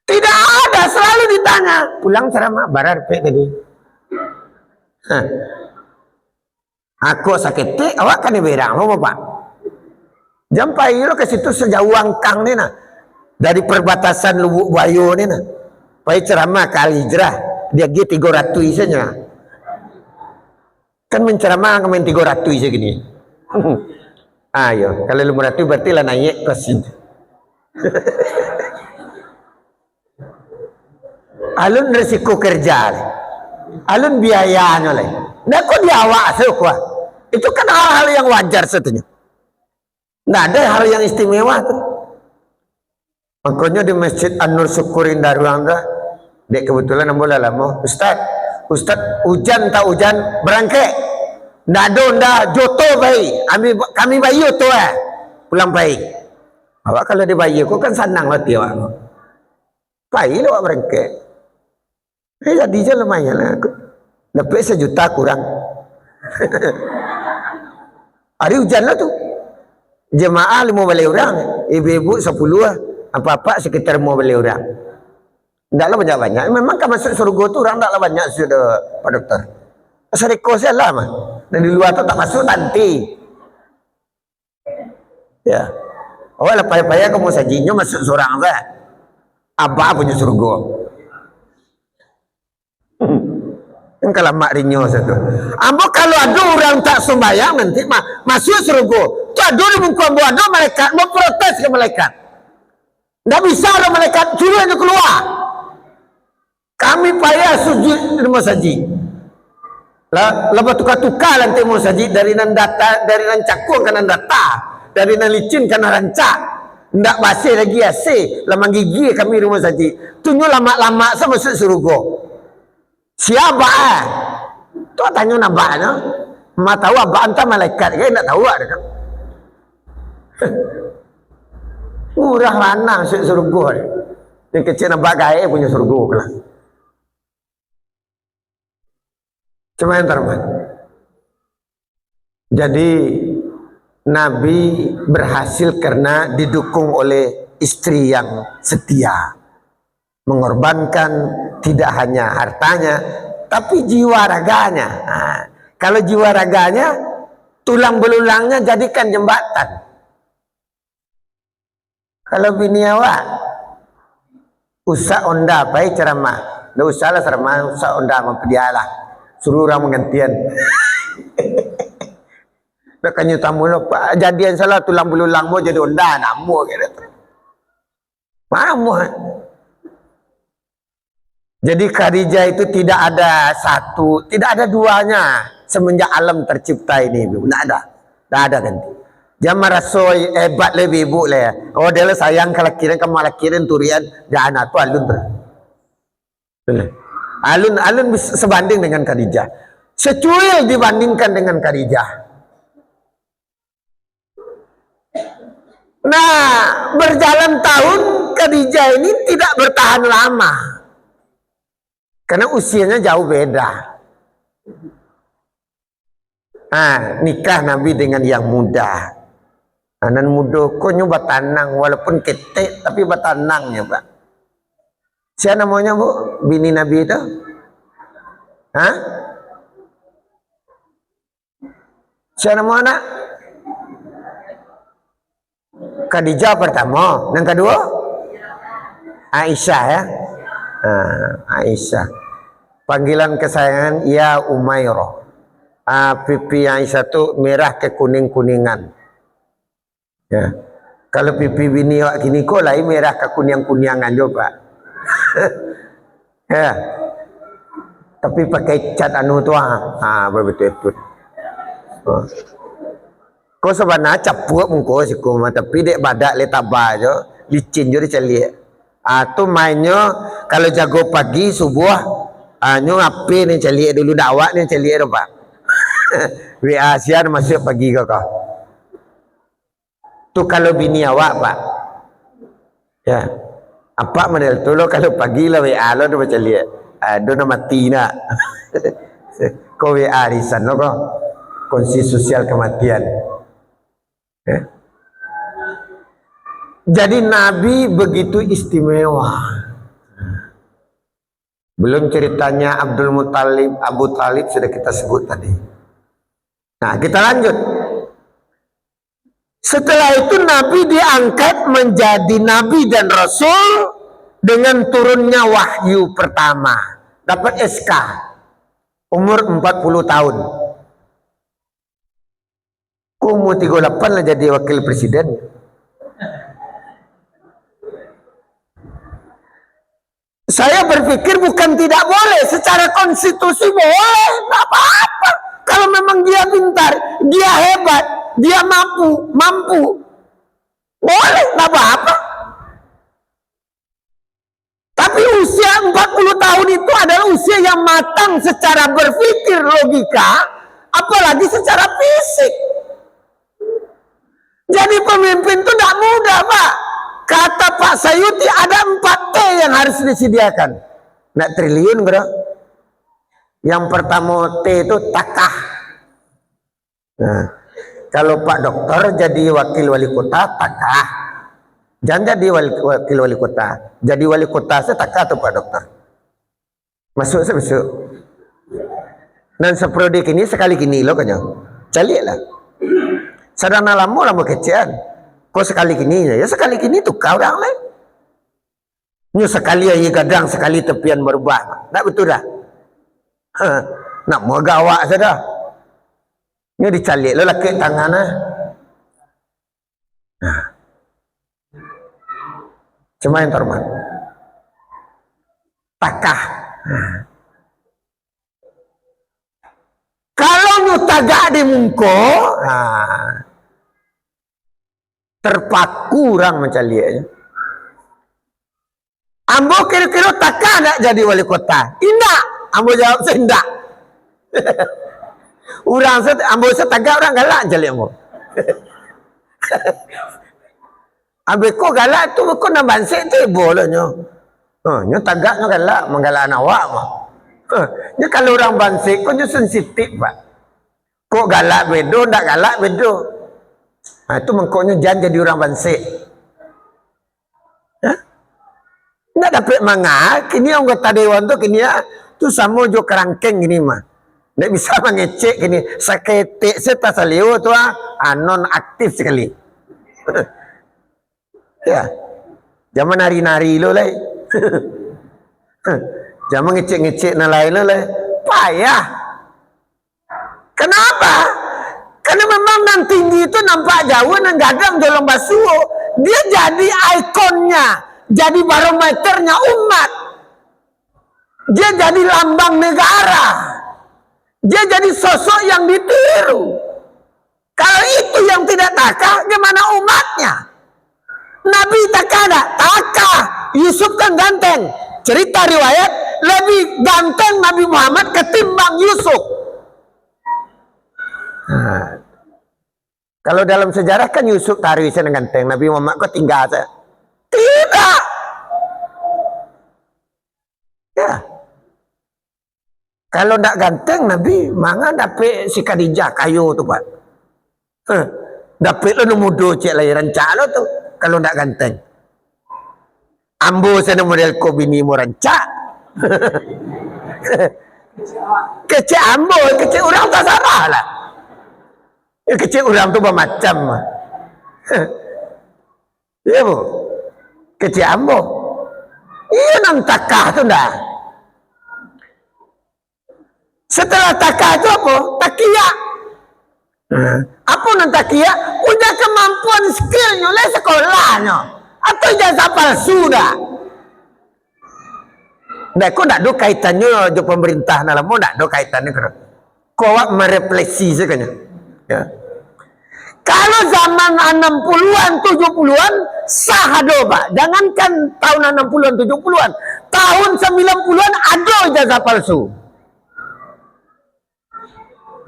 [SPEAKER 1] Tidak ada, selalu ditanya. Pulang ceramah barar pe tadi. Aku sakit, awak kan di berang, mau Pak. Jampai lo ke situ sejauh angkang nih nah. Dari perbatasan Lubuk Bayo nih nah. Pai ceramah ke Al-Hijrah, dia gitu 300 saja. Kan menceramah ke 300 saja gini. Ayo, kalau 500 berarti lah naik ke sini. Alun resiko kerja, alun biayanya lah. Nah kok diawak semua? Itu kan hal-hal yang wajar sebetulnya. Nggak ada hal yang istimewa tuh. Makanya di Masjid An-Nur Syukurin Darwangga, dek kebetulan boleh lah mau Ustad hujan tak hujan berangkat. Nggak ada ndak joto bayi, kami bayi joto pulang bayi. Awak kalau di bayi aku kan senang lah dia awak. Bayi lo berangkat. Jadi je lumayan lah. Dapat 1 juta kurang. Hari hujan lah tuh. Jemaah 15 orang, ibu-ibu 10 lah. Apa-apa sekitar 15 orang. Tidaklah banyak-banyak. Memang kan masuk surga tu orang tidaklah banyak sudah Pak Dokter. Seriko saya lah mah. Dan di luar tu tak masuk nanti. Ya. Oh lah payah-payah kamu sajinya masuk seorang saya. Apa punya surga? Yang kalau mak rinyo satu. Ambo kalau ada orang tak sembahyang nanti masuk surga. Tu ada di muka ambo ada malaikat mau protes ke malaikat. Tidak bisa ada malaikat suruh dia keluar. Kami payah sujud di rumah saji. Lepas tukar-tukar nanti mau saji dari nan data, dari nan cakung ke nan data, dari nan licin ke nan rancak. Tidak basi lagi asih. Lama gigi kami rumah saji. Tunjuk lama-lama saya masuk surga. Siapa tu tanya nabaknya. Ma tahu apa anta malaikat ke tak tahu ada kan. Murah lanang surga ni. Yang kecil nabak gaya punya surga lah. Cuma yang terbaik. Jadi Nabi berhasil karena didukung oleh istri yang setia. Mengorbankan tidak hanya hartanya, tapi jiwa raganya. Nah, kalau jiwa raganya, tulang belulangnya jadikan jembatan. Kalau bini awak, usah onda apa ceramah. Nggak usah lah ceramah, usah onda mempedialah. Suruh orang menggantian. Makanya tamu lo, jadian salah tulang belulangmu jadi onda, namu gitu. Mamu. Jadi Khadijah itu tidak ada satu, tidak ada duanya semenjak alam tercipta ini, tidak ada ganti. Jangan merasoi hebat lebih ibu lah. Oh dia sayang kalau kirim kamu malah kirim turian, jangan tu alun ber. Alun sebanding dengan Khadijah, secuil dibandingkan dengan Khadijah. Nah berjalan tahun Khadijah ini tidak bertahan lama. Karena usianya jauh beda. Nikah Nabi dengan yang muda. Dan muda kok nyoba tanang walaupun ketek tapi batanangnya Pak. Siapa namanya Bu? Bini Nabi itu? Siapa nama anak? Khadijah pertama. Yang kedua? Aisyah ya. Aisyah. Panggilan kesayangan ya Umairah. Pipi Aisyah itu merah ke kuning-kuningan. Ya. Kalau pipi bini awak kini kok lain merah ke kuning-kuningan juga. Ya. Tapi pakai cat anu tu betul-betul. Kau sebenarnya capuk mungko siku tapi dek badak le tabah je licin je diceliak. Tu mainnya kalau jago pagi subuh nyo api ni celiak dulu dakwah ni celiak dah Pak. WA sian masuk pagi kau. Tu kalau bini awak Pak. Ya. Apa model tu lo kalau pagi lah WA lo dah celiak. Dona mati nak. Kau WA arisan lo kau. Kongsi sosial kematian. Jadi Nabi begitu istimewa. Belum ceritanya Abdul Muttalib, Abu Talib sudah kita sebut tadi. Nah, kita lanjut. Setelah itu Nabi diangkat menjadi Nabi dan Rasul dengan turunnya wahyu pertama. Dapat SK. Umur 40 tahun. Umur 38 lah jadi wakil presiden. Saya berpikir bukan tidak boleh, secara konstitusi boleh, tidak apa-apa. Kalau memang dia pintar, dia hebat, dia mampu, boleh, tidak apa-apa. Tapi usia 40 tahun itu adalah usia yang matang secara berpikir logika, apalagi secara fisik. Jadi pemimpin itu tidak mudah, Pak. Kata Pak Sayuti ada 4T yang harus disediakan. Nggak triliun, bro. Yang pertama T itu takah. Nah, kalau Pak Dokter jadi wakil wali kota, takah. Jangan jadi wakil wali kota. Jadi wali kota saya takah tuh Pak Dokter. Masuk saya masuk. Dan seprodi kini sekali kini lo kanya. Calik lah. Sadana lama kecian. Kau sekali kini ya sekali kini tuh kau orang lain. Nyu sekali aja kadang sekali tepian berubah. Tak betul dah. Nak mau gawak saja. Nyu dicalik lo laki tangan nah. Cuma yang terhormat. Takah. Kalau nyu tagak di mungko, terpaku orang mencaliaknya. Ambo kira-kira takkan nak jadi wali kota? Tidak. Ambo jawab saya tidak. Orang saya, ambo saya tagak orang galak jali ambo. Ambo kau galak tu kau nak bansik tu boleh nyo. Nyo tagaknya galak, menggalak anak awak mah. Nyo kalau orang bansik kau nyo sensitif pak. Kau galak bedo, tak galak bedo. Nah, itu mengkoknya jangan jadi orang bansik. Nggak dapat mangga, kini anggota dewan tu kini tu sama jo kerangkeng gini mah. Nggak bisa mengecek gini. Saketek serta salio tu non aktif sekali. Ya, zaman nari-nari lo lah. Zaman ngecek-ngecek nalai lo lah. Payah. Kenapa? Karena memang nan tinggi itu nampak jauh dan gadang jolong basuh. Dia jadi ikonnya, jadi barometernya umat. Dia jadi lambang negara. Dia jadi sosok yang ditiru. Kalau itu yang tidak takah, gimana umatnya? Nabi takah ada? Takah. Yusuf kan ganteng. Cerita riwayat, lebih ganteng Nabi Muhammad ketimbang Yusuf. Nah, kalau dalam sejarah kan Yusuf tarisan ganteng, Nabi Muhammad kok tinggal saja. Tidak. Ya. Kalau tidak ganteng Nabi, mana dapat si Khadijah kayu tu pak. Dapat lo mudo cek lahiran cak lo tu. Kalau tidak ganteng. Ambo sana model ko bini mo rancak. Kecek ambo, kecek orang tak salah lah. Kecil orang tu bermacam. Ya bu. Kecil ambo. Iya nang takah tu dah. Setelah takah tu apa? Takiya. Apa nang takiya? Punya kemampuan skillnya oleh sekolahnya. Atau ijazah palsu dah. Nah, kau tak ada kaitannya dengan pemerintah dalam mau tak ada kaitannya kerana kau merefleksi sekanya. Ya. Kalau zaman 60-an, 70-an sah ada pak. Jangankan tahun 60-an, 70-an. Tahun 90-an ada ijazah palsu.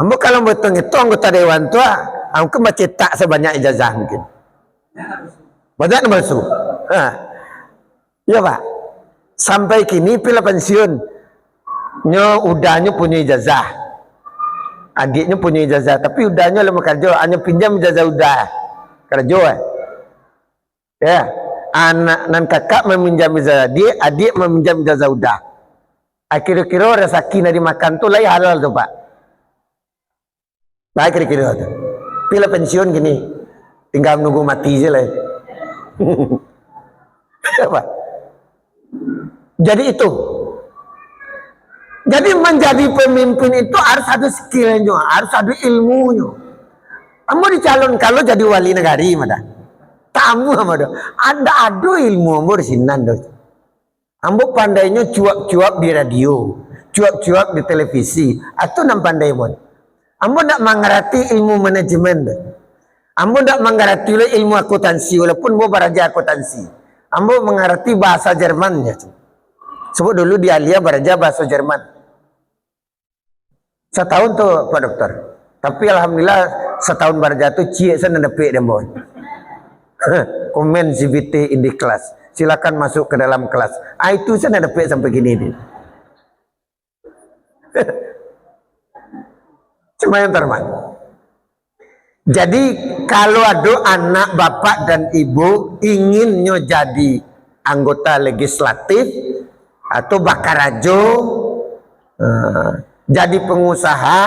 [SPEAKER 1] Ambo kalau betul itu anggota dewan tu, ambo baca tak sebanyak ijazah mungkin. Banyak palsu. Ya pak. Sampai kini pila pensiun. Nyo udahnya punya ijazah. Adiknya punya ijazah, tapi udahnya lama kerja, hanya pinjam ijazah udah kerja. Ya, anak dan kakak meminjam ijazah adik meminjam ijazah udah. Akhir-akhir rezeki nak dimakan tu lain halal tu pak. Baik kira-kira tu. Bila pensiun gini, tinggal nunggu mati je lah. Apa? Jadi itu. Jadi menjadi pemimpin itu harus ada skillnya, harus ada ilmunya. Kamu dicalon kalau jadi wali negari mana? Tamu mana? Ada ilmu ambo di sini nando. Ambo pandainya cuap-cuap di radio, cuap-cuap di televisi, atau nam pandai mon. Ambo nak mengerti ilmu manajemen. Ambo nak mengerti ilmu akuntansi, walaupun ambo beraja akuntansi. Ambo mengerti bahasa Jermannya. Sebut dulu di Alia beraja bahasa Jerman. Setahun tuh Pak Dokter. Tapi alhamdulillah setahun beraja tuh cie sana nepek dia mohon. Komen CVT in the class. Silakan masuk ke dalam kelas. Itu sana nepek sampai gini nih. Cuma yang terman. Jadi kalau ada anak bapak dan ibu inginnya jadi anggota legislatif atau bakarajo, jadi pengusaha,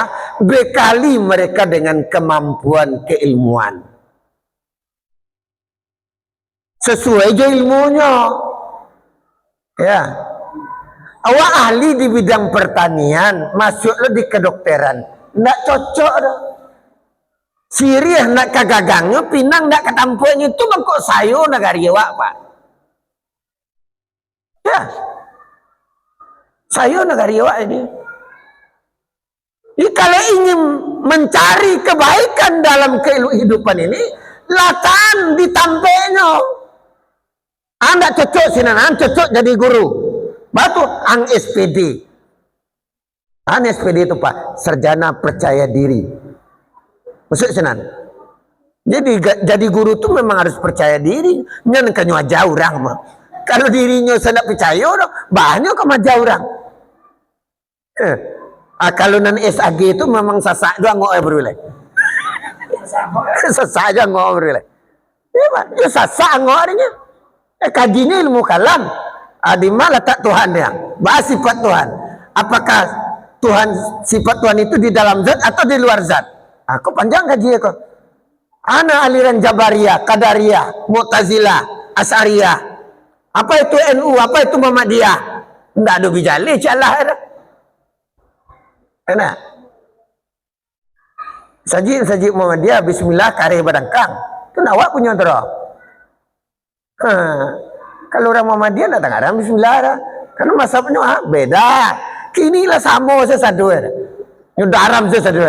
[SPEAKER 1] bekali mereka dengan kemampuan keilmuan. Sesuai aja ilmunya. Ya. Awak ahli di bidang pertanian, masuk lo di kedokteran, ndak cocok dah. Sirih nak kagagangnya, pinang ndak ketampuannya itu mangkok sayo negari awak pak. Ya, sayo negari awak ini. Jadi kalau ingin mencari kebaikan dalam kehidupan ini, latan ditampeknya. Anda cocok sinan, cocok jadi guru. Batu ang SPD. Ang SPD itu pak, sarjana percaya diri. Maksud sinan. Jadi guru itu memang harus percaya diri. Nyan kan wajah orang mah. Kalau dirinya tidak percaya, banyak ke wajah orang. Kalau nan SAG itu memang sasak doang ngok berulang. Sasak aja ngok berulang. Ya sasak ngok artinya. Kajinya ilmu kalam. Di mana letak Tuhan dia? Bahas sifat Tuhan. Apakah Tuhan sifat Tuhan itu di dalam zat atau di luar zat? Aku panjang kaji aku. Ana aliran Jabariyah, Qadariyah, Mu'tazilah, Asy'ariyah. Apa itu NU? Apa itu Muhammadiyah? Enggak ada bijali insyaallah ada. Enak. Saji Muhammadiyah bismillah kareh badangkang. Itu awak punya terus. Kalau orang Muhammadiyah datang ada bismillah ada. Karena mazhabnya beda. Kinilah sama sesadu. Yang daram sesadu.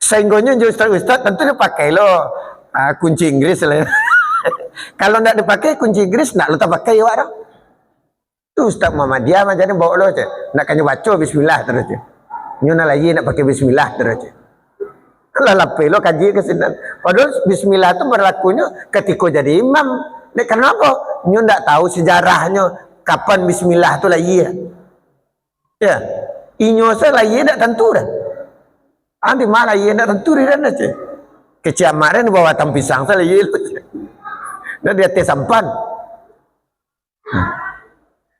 [SPEAKER 1] Sehinggonya ustaz tentu dia pakai lo kunci Inggris lah. Kalau tidak dipakai kunci Inggris nak lo tak pakai ya orang. Tu Ustaz Muhammadiyah macam ni bawa lo je. Nak kena baca bismillah terus je. Nyuna lagi nak pakai bismillah terus je. Kalau lapai lo kaji ke sini. Padahal bismillah tu berlakunya ketika jadi imam. Nek kenapa? Nyuna tak tahu sejarahnya kapan bismillah tu lagi ya. Ya. Inyo saya lagi tak tentu dah. Andi malah ia nak tentu dia dah je. Keciamaran bawa tam pisang saya ye. Dan dia teh sampan.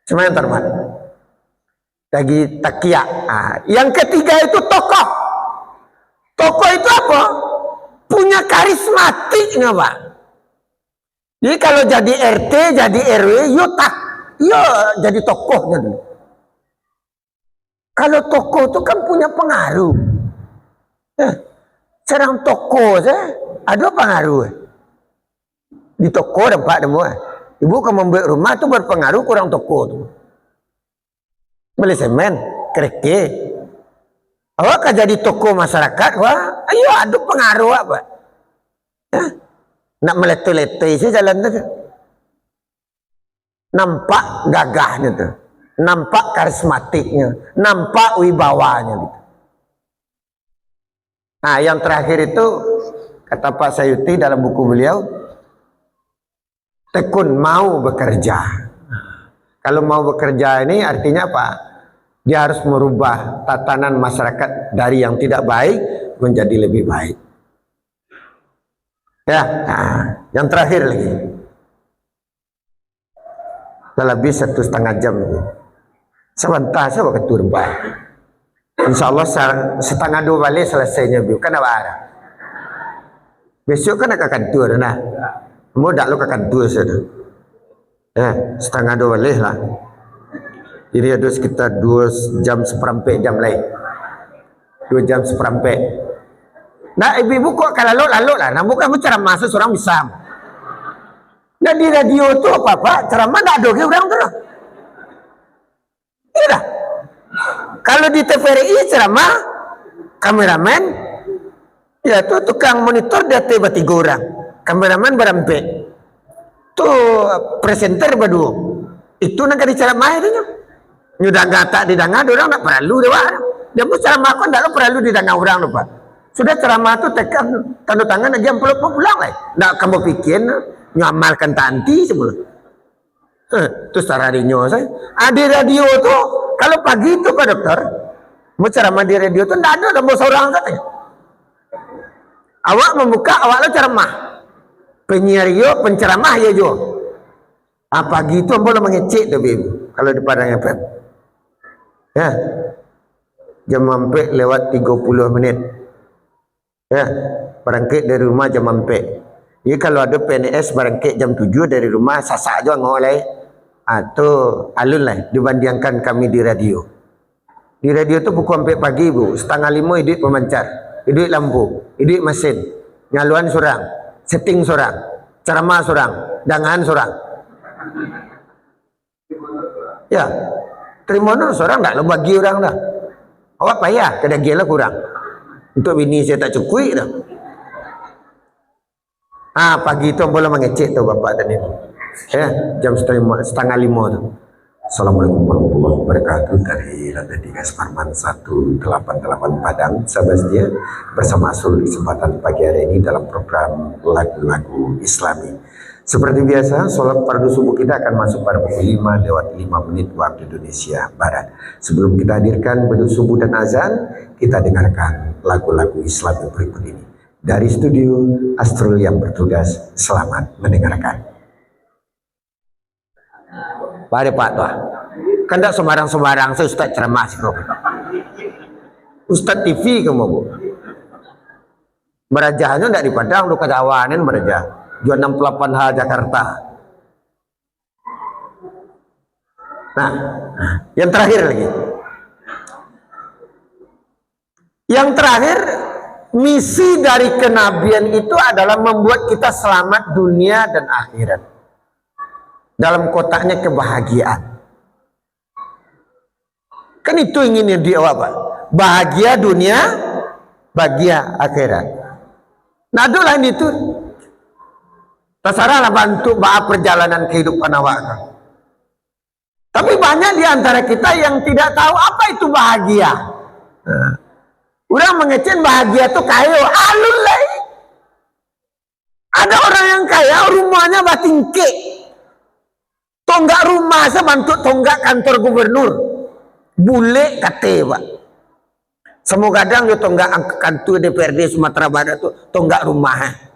[SPEAKER 1] Semuanya termat. Lagi takia. Yang ketiga itu tokoh. Tokoh itu apa? Punya karismatiknya pak. Jadi kalau jadi RT, jadi RW, yo jadi tokohnya dulu. Kalau tokoh itu kan punya pengaruh. Serang toko saja ada pengaruh di toko tempat demo. Ibu kalau membuat rumah tu berpengaruh kurang toko tu. Beli semen, kereke. Awak kan jadi toko masyarakat, wah, ayo ada pengaruh apa? Nak meletup-letup sih jalan tu. Nampak gagahnya tu, nampak karismatiknya, nampak wibawanya gitu. Nah, yang terakhir itu kata Pak Sayuti dalam buku beliau, tekun mau bekerja. Kalau mau bekerja ini artinya apa? Dia harus merubah tatanan masyarakat dari yang tidak baik menjadi lebih baik. Ya, yang terakhir lagi. Lebih 1,5 jam lagi. Sebentar saya bakal turun. InsyaAllah setengah 2 balik selesainya biu. Kan apa arah? Besok kan akan kantor nah. Mau dak lo ke kantor saja. Setengah 2 balik lah. Jadi ada sekitar 2 jam seperempat jam lain. 2 jam seperempat. Nah ibu-ibu kok kalau lalu lah. Nah bukan ceramah seorang bisa. Nah di radio tu apa ceramah tak ada ke orang tu. Iya dah. Kalau di TVRI ceramah kameramen ya tu tukang monitor dia tiba 3 orang. Kameramen berempat. Tu presenter berdua. Itu nak di ceramah itu nya. Nyudah gata didengar orang tak perlu dia. Dia pun ceramah kan tak perlu didengar orang lupa. Sudah ceramah tu tekan tanda tangan aja peluk pulang lah. Tak kamu fikir ngamalkan tanti sebelum. Tu secara radio saya. Di radio tu kalau pagi tu Pak Dokter mau ceramah di radio tu tak ada mau seorang katanya. Awak membuka awak lo ceramah. Penyiar yo penceramah ya jo. Pagi tu boleh mengecek tu Bibu. Kalau di Padang FM. Ya. Jam sampai lewat 30 menit. Ya. Berangkat dari rumah jam sampai. Jadi kalau ada PNS berangkat jam 7 dari rumah sasak juga ngoleh. Atau alun lah dibandingkan kami di radio. Di radio tu pukul 4 pagi Bu. Setengah 5 hidup pemancar. Hidup lampu. Hidup mesin. Nyaluan sorang. Setting sorang. Ceramah sorang. Dangan sorang. Ya. Terima nur seorang tak lo bagi orang dah. Awak payah kedagian lah kurang. Untuk bini saya tak cukup dah. Pagi tu boleh mengecek tu bapak tadi. Ya, jam setengah 5 tu. Assalamualaikum warahmatullahi wabarakatuh dari Lantai 3 Suparman 188 Padang. Sahabat setia, bersama Asul di kesempatan pagi hari ini dalam program lagu-lagu Islami. Seperti biasa, sholat fardu subuh kita akan masuk pada pukul 5 lewat 5 menit waktu Indonesia Barat. Sebelum kita hadirkan beduk subuh dan azan, kita dengarkan lagu-lagu Islam berikut ini. Dari studio Astrul yang bertugas, selamat mendengarkan. Pada Pak Tuah, kan tak sembarang-sembarang saya Ustaz ceramah sih kau. Ustaz TV kamu Bu. Merajahnya tidak di Padang, lu kajawanin merajah. 268H Jakarta. Nah, yang terakhir lagi. Yang terakhir, misi dari kenabian itu adalah membuat kita selamat dunia dan akhirat. Dalam kotaknya kebahagiaan. Kan itu inginnya dia apa? Bahagia dunia, bahagia akhirat. Nah, itulah itu. Terserahlah bantu bahas perjalanan kehidupan awak. Tapi banyak di antara kita yang tidak tahu apa itu bahagia. Orang mengecen bahagia itu kaya. Alun lah. Ada orang yang kaya rumahnya batingke. Tonggak rumah saya bantu tonggak kantor gubernur. Bule kate Pak. Semua kadang dia tonggak kantor DPRD Sumatera Barat tu tonggak rumah.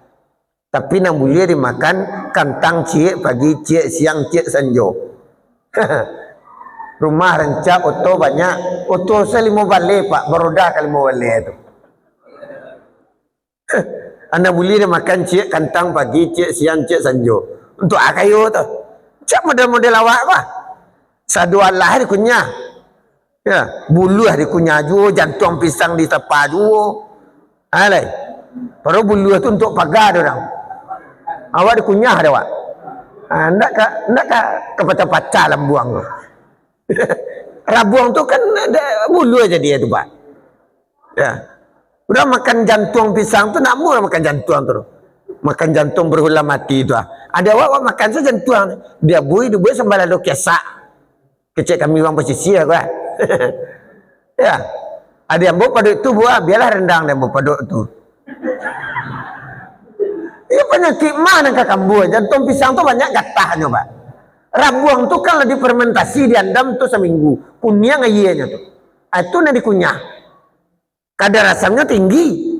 [SPEAKER 1] Tapi nak boleh dimakan kantang cik pagi, cik siang, cik sanjo. Rumah rencak oto banyak. Oto saya 5 balik Pak, beroda ke 5 balik itu. Anda boleh dimakan cik kantang pagi, cik siang, cik sanjo. Untuk akayo tu. Cak model-model awak apa? Sadu Allah hari kunyah. Ya, bulu hari kunyah juga, jantung pisang di tepa juga. Alai. Baru bulu itu untuk pagar orang. Awak dikunyah ada awak. Ndak kepaca-paca lambuang tu. Rabuang tu kan ada bulu aja dia tu Pak. Ya. Udah makan jantung pisang tu nak murah makan jantung tu. Makan jantung berulang mati tu. Ada awak makan saja jantung. Dia bui sambil ada kesak. Kecek kami orang pesisir kan. Ya. Ada yang bawa paduk tu buah biarlah rendang dia bawa paduk tu. Ini penyakit mana ke kambuh? Jantung pisang tu banyak gatahnya Pak. Rabuang tu kalau difermentasi diandam tu seminggu. Kunyah ngayanya tu. Itu nak dikunyah. Kadar asamnya tinggi.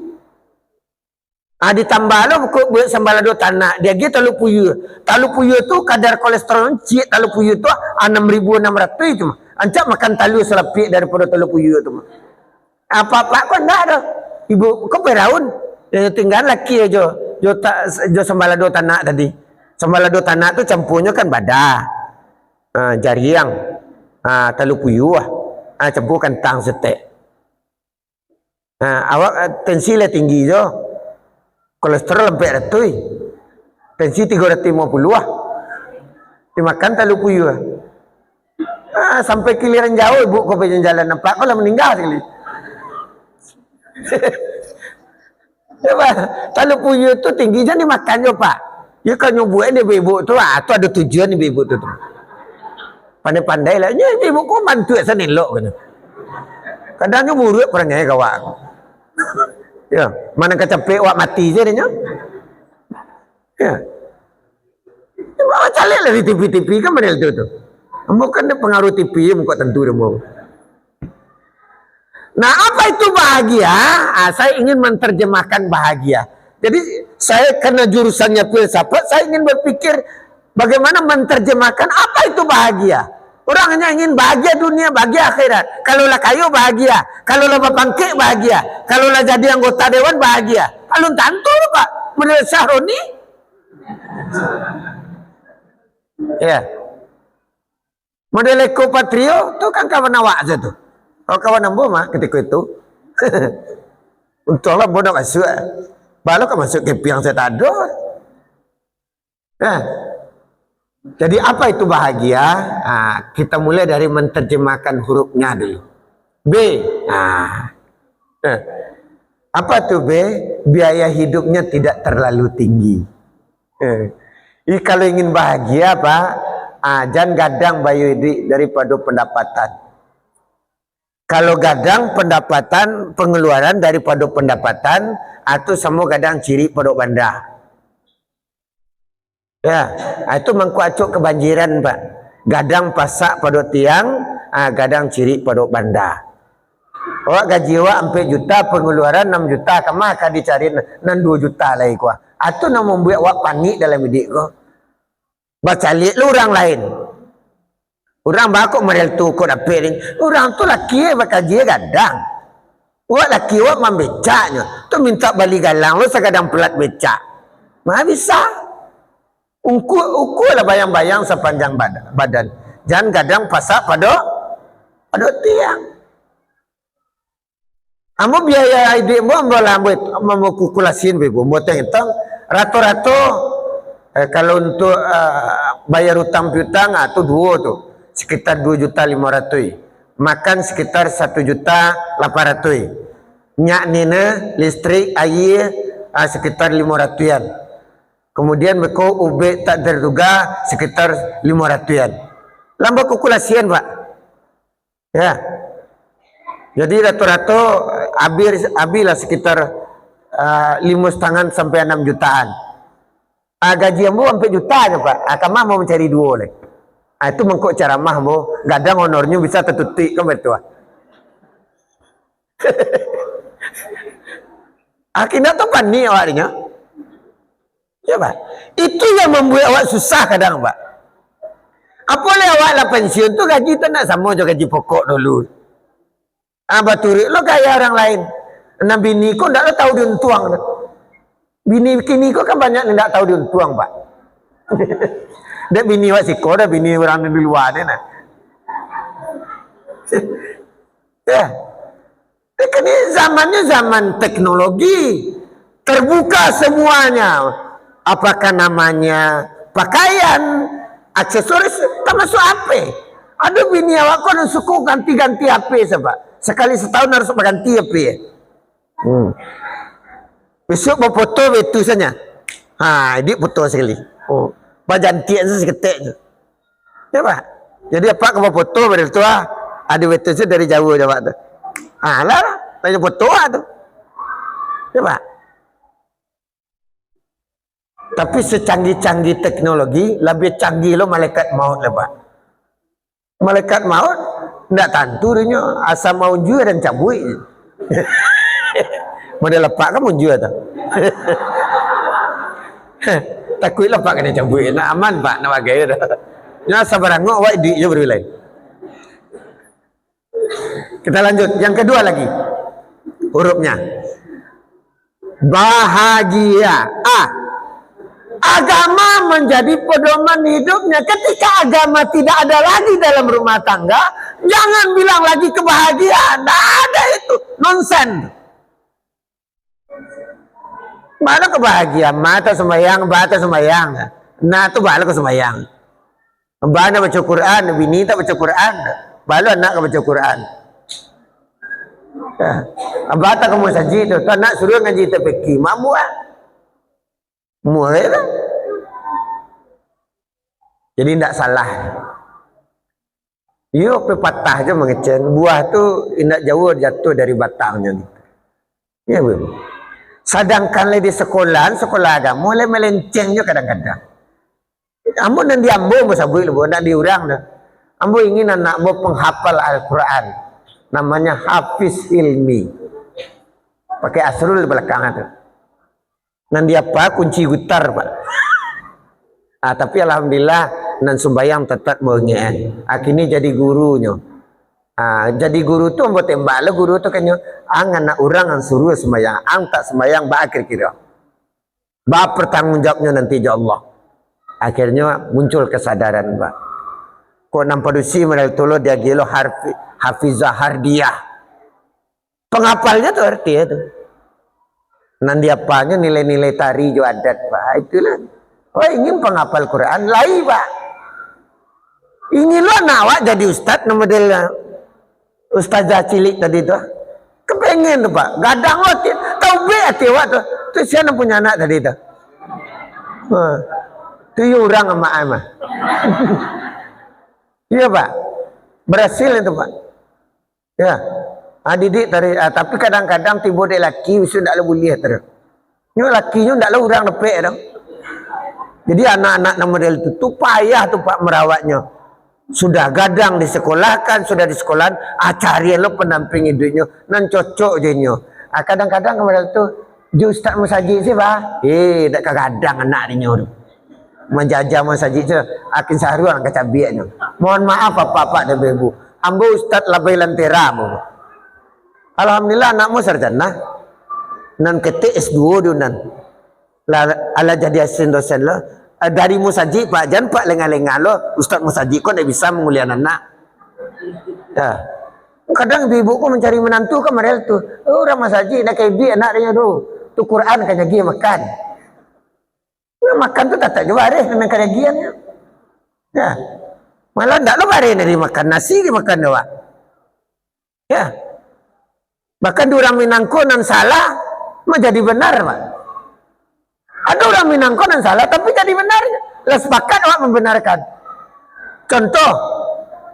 [SPEAKER 1] Ditambah lo buat sambalado tanah. Dia gitu talu puyuh. Talu puyuh tu kadar kolesterol cik talu puyuh tu 6.600 itu mah. Ancak makan talu selepik daripada talu puyuh tu mah. Apa-apa kok enggak ada. Ibu kok beraun. Tinggal laki aja. Jo sembalado tanah tadi. Sembalado tanah tu campurnya kan badah. Jariang. Talu puyuh. Campur kentang setek. Awak tensi lah tinggi jo. Kolesterol sampai ratui. Tensi 350 dimakan talu puyuh. Sampai kiliran jauh ibu kau pergi jalan nampak kau lah meninggal sekali. Talu puyuh tu tinggi jangan dimakan jo pak. Ya kalau nyobuin ibu tu, tu ada tujuan ibu tu. Pandai-pandai lah. Ya ibu kau bantu sana elok kan. Kadangnya buruk perangai kawak. Ya, mana kecapek wak mati je dia. Ya. Bawa calik lah di TV-TV kan model tu. Bukan dia pengaruh TV muka tentu dia mau. Nah, apa itu bahagia? Saya ingin menerjemahkan bahagia. Jadi saya karena jurusannya filsafat, saya ingin berpikir bagaimana menerjemahkan apa itu bahagia. Orang hanya ingin bahagia dunia, bahagia akhirat. Kalaulah kayu bahagia, kalaulah bapangkek bahagia, kalaulah jadi anggota dewan bahagia. Kalau tentu Pak, menurut Syahroni. Ya. Model Eko Patrio tu kan kawan awak saja tu. Kalau kawan ambo mah ketika itu. Untunglah bodoh masuk. Baru kan masuk ke piang saya tak ada. Jadi apa itu bahagia? Kita mulai dari menerjemahkan hurufnya dulu. B. Apa tuh B? Biaya hidupnya tidak terlalu tinggi. Kalau ingin bahagia Pak, jangan gadang bayu daripada pendapatan. Kalau gadang pendapatan, pengeluaran daripada pendapatan, atau semua gadang ciri pada banda. Ya, itu mengkuacuk kebanjiran Pak. Gadang pasak pada tiang, gadang ciri pada banda. Awak gaji awak 4 juta, pengeluaran 6 juta, kemah akan dicari 2 juta lagi kuah. Itu nak membuat awak panik dalam hidup kau. Baca lihat lu orang lain. Orang bakok model tu kau dapat ni. Orang tu laki bakal dia gadang. Awak laki awak membecaknya. Tu minta balik galang lu sekadang pelat becak. Mana bisa? Ukur lah bayang-bayang sepanjang badan. Jangan gadang pasak pada tiang. Amo biaya hidup mo ambo kalkulasin bebo. Mo tentang rato-rato kalau untuk bayar hutang piutang tu dua tu sekitar 2.500.000. Makan sekitar 1.800.000. Nyak nina listrik air sekitar 500-an. Kemudian beko ubek tak terduga sekitar 500-an. Lambak kalkulasian Pak. Ya. Jadi rata-rata habislah sekitar 5,5 sampai 6 jutaan. Gaji ambo 4 juta aja Pak. Kamah mau mencari 2 lagi. Itu mengkok cara mah mo. Gadang honornya bisa tertutik kan betul. Akhirnya tu panik awaknya. Ya Pak. Itu yang membuat awak susah kadang Pak. Apalagi awak lah pensiun tu gaji tu nak sama je gaji pokok dulu. Baturi lo kayak orang lain. Nah bini kau ndak tahu dia tuang. Bini kini kau kan banyak ndak tahu dia tuang Pak. Dak bini wak siko, dak bini orang di luar ni nah. Ya. Ini zamannya zaman teknologi. Terbuka semuanya. Apakah namanya pakaian, aksesoris, termasuk HP. Ada bini awak kau nak suka ganti-ganti HP sebab sekali setahun harus berganti HP. Besok berfoto itu saja. Dia foto sekali. Bajantian seketik je. Ya Pak. Jadi apa kalau foto pada tu ada wetu dari jauh je Pak tu. Lah tanya foto tu. Ya Pak. Tapi secanggih-canggih teknologi lebih canggih lo malaikat maut lah Pak. Malaikat maut ndak tentu dia asal mau jua dan cabui. Model lepak kan munjua tu. Takut lepak kena cabui. Nak aman Pak, nak bagai dah. Ya sabar ngok awak duit je berbelai. Kita lanjut yang kedua lagi. hurufnya. Bahagia. Agama menjadi pedoman hidupnya. Ketika agama tidak ada lagi dalam rumah tangga, jangan bilang lagi kebahagiaan. Tidak ada itu, nonsen. Mana kebahagiaan? Mata sembahyang, bata sembahyang. Nah itu bala ke sembahyang. Bana baca Quran, bini tak baca Quran. Balu anak baca Quran. Bata kamu saji tu, anak suruh ngaji tepeki, mamu mulai lah. Jadi tidak salah. Yo pepatah je mengecen, buah tu tidak jauh jatuh dari batangnya. Ya betul. Sedangkan di sekolah agama mulai melencengnya kadang-kadang. Ambo nan diambo masabui lebo nak diurang dah. Ambo ingin anak ambo penghafal Al-Quran. Namanya Hafiz Ilmi. Pakai asrul belakang tu. Nan dia apa kunci gutar pak. Tapi alhamdulillah nan sembayang tetap mengen. Akhirnya jadi gurunya. Jadi guru tu ambo tembak lah guru tu kanyo angan nak urang ang suruh sembayang, ang tak sembayang ba akhir kira. Ba pertanggung jawabnya nanti ya Allah. Akhirnya muncul kesadaran Pak. Kok nampadusi menal tolo dia gelo hafizah hardiyah. Penghafalnya tuh arti itu. Nanti apanya nilai-nilai tari jo adat Pak. Itulah. Oh ingin penghafal Quran lai Pak. Ingin lo nawak jadi ustad model ustazah cilik tadi tu. Kepengen tu Pak. Gadang lo tahu be hati awak tu. Tu siapa punya anak tadi tu. Tu orang sama ama. Iya Pak. Berhasil itu Pak. Ya. Didik tadi tapi kadang-kadang tiba dek laki sudah tak boleh terus. Nyo lakinya tak lah orang lepek dah. Jadi anak-anak model tu payah tu Pak merawatnya. Sudah gadang disekolahkan, sudah di sekolahan, cari lo pendamping hidupnya, nan cocok je nyo. Kadang-kadang model tu, ju ustaz masjid sih Pak. Tak kadang anak ni nyo. Menjajah masjid je, akin saharuan kecabiaknya. Mohon maaf bapak-bapak dan ibu. Ambo ustaz labai lantera mo. Alhamdulillah anakmu sarjana. Nan ketik S2 nan. Ala jadi asisten dosen lo. Dari musaji Pak Jan Pak lengah-lengah lo ustaz musaji kok tidak bisa menguliakan anak. Ya. Kadang ibu-ibuku mencari menantu kemarin tu. Orang musaji nak kebi anaknya tu. Tu Quran kan lagi makan. Makan tu tak juara dengan kajiannya. Ya. Malah ndak lo bare dari makan nasi ke makan doa. Ya. Bahkan orang Minangko nan salah menjadi benar Pak. Ada orang Minangko dan salah tapi jadi benar. Lah sepakat awak membenarkan. Contoh,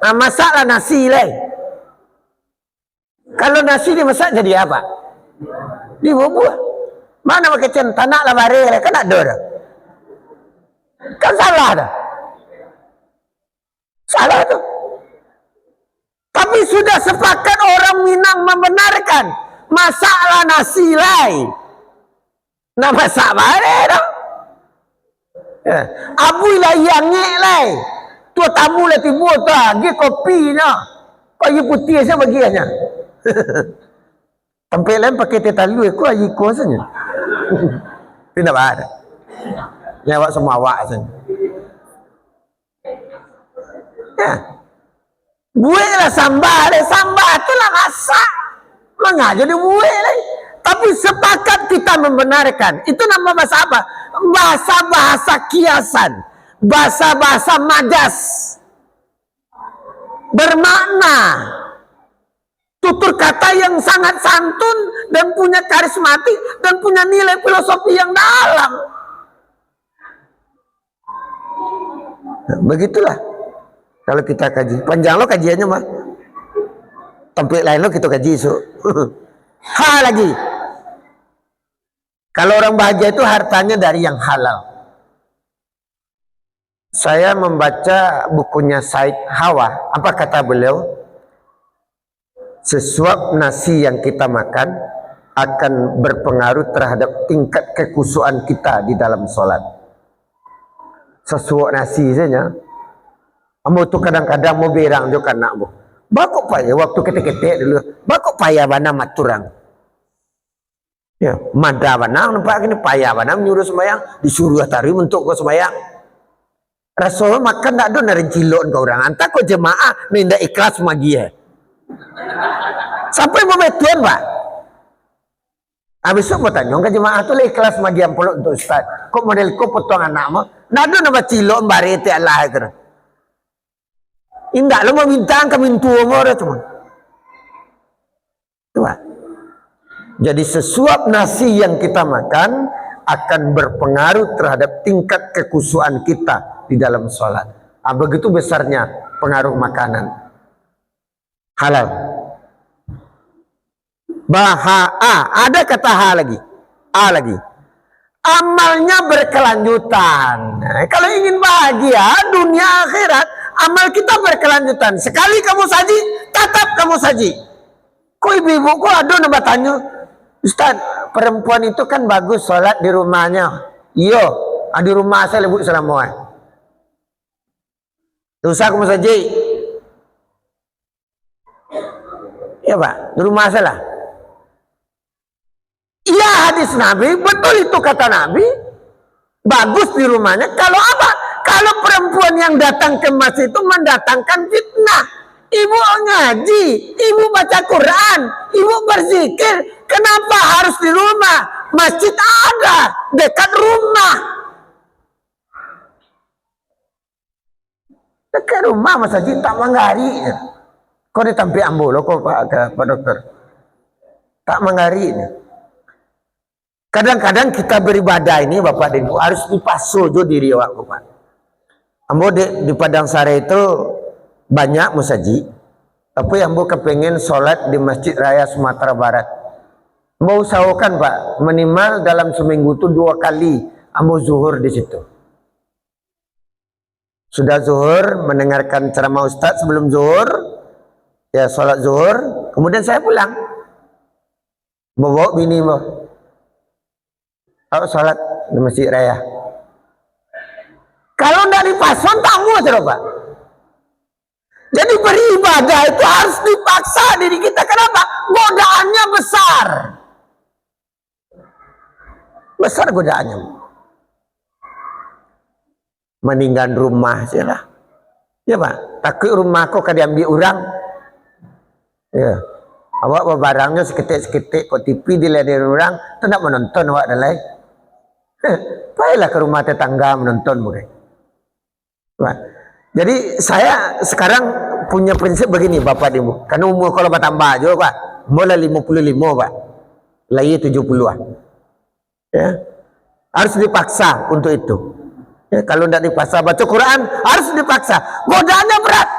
[SPEAKER 1] masaklah nasi lah. Kalau nasi dimasak jadi apa? Dibubuh. Mana pakai tanak lah bare lah kan ada dah. Kan salah dah. Salah tu. Tapi sudah sepakat orang Minang membenarkan. Masaklah nasi lah. Nak masak bare dah. Abu lah yang ngek lah. Tu tamu lah tibu tu. Dia kopi nya. Kau air putih saya bagi nya. Tempat lain pakai teh talu aku air kuasanya. Tidak ada. Ni awak semua awak saja. Ya. Buatlah sambal. Sambal tu lah masak. Mengajak dia buat lah. Tapi sepakat kita membenarkan. Itu nama bahasa apa? Bahasa-bahasa kiasan. Bahasa-bahasa majas. Bermakna. Tutur kata yang sangat santun. Dan punya karismatik. Dan punya nilai filosofi yang dalam. Nah, begitulah. Kalau kita kaji. Panjang lo kajiannya mah. Tempat lain lo kita kaji so. Lagi. Kalau orang bahagia itu hartanya dari yang halal. Saya membaca bukunya Said Hawa. Apa kata beliau? Sesuap nasi yang kita makan akan berpengaruh terhadap tingkat kekhusyuan kita di dalam sholat. Sesuap nasi saja. Ambo tu kadang-kadang mau berang juga nak bu. Bakok payah waktu ketik-ketik dulu. Bakok payah mana maturang. Ya, mada banang nampak ini payah banang nyuruh sembahyang, disuruh tari untuk kau sembahyang. Rasul makan tak ada narin cilon kau orang. Antak kau jemaah minda ikhlas magi ya. Sampai mau betuan pak. Habis itu mau tanya, ke jemaah tu lah ikhlas magi yang peluk untuk ustaz. Kok model kau potong anak mo? Nado nama cilon barete Allah itu. Indak lo meminta kami tua mo dah cuma. Tu pak. Jadi sesuap nasi yang kita makan akan berpengaruh terhadap tingkat kekhusyuan kita di dalam sholat. Begitu besarnya pengaruh makanan. Halal. Ada kata H lagi. A lagi. Amalnya berkelanjutan. Kalau ingin bahagia dunia akhirat, amal kita berkelanjutan. Sekali kamu saji, tetap kamu saji. Kok ibu-ibu kok ada nambah tanya, Ustaz, perempuan itu kan bagus sholat di rumahnya. Iya, di rumah saya lebih selama. Dosa kamu saja. Ya pak, di rumah saya lah. Iya hadis Nabi, betul itu kata Nabi. Bagus di rumahnya. Kalau apa? Kalau perempuan yang datang ke masjid itu mendatangkan fitnah. Ibu ngaji, ibu baca Quran, ibu berzikir. Kenapa harus di rumah? Masjid ada dekat rumah. Dekat rumah masjid tak menggari. Kau ditampi ambo lo kok Pak Dokter. Tak menggari. Kadang-kadang kita beribadah ini Bapak dan Ibu harus dipasu jo diri awak Bapak. Ambo di Padang Sare itu banyak musaji, tapi ambo kepengen sholat di Masjid Raya Sumatera Barat. Mau usahakan Pak, minimal dalam seminggu itu 2 kali ambo zuhur di situ. Sudah zuhur, mendengarkan ceramah Ustadz sebelum zuhur, ya sholat zuhur, kemudian saya pulang, bawa bini mau, sholat di Masjid Raya. Kalau tidak dipasang tak mau Pak. Jadi beribadah itu harus dipaksa diri kita. Kenapa? Godaannya besar. Besar godaannya. Meninggal rumah saja lah. Ya Pak, takut rumah kok kada diambil orang. Ya. Awak bawa barangnya seketik-seketik kok TV diledain orang, tidak menonton awak dan lain. Baiklah ke rumah tetangga menonton murid. Pak. Jadi saya sekarang punya prinsip begini Bapak Ibu. Karena umur kalau bertambah juga Pak. Mulai 55 Pak. Lagi 70-an. Ya. Harus dipaksa untuk itu. Ya, kalau tidak dipaksa baca Quran harus dipaksa. Godaannya berat.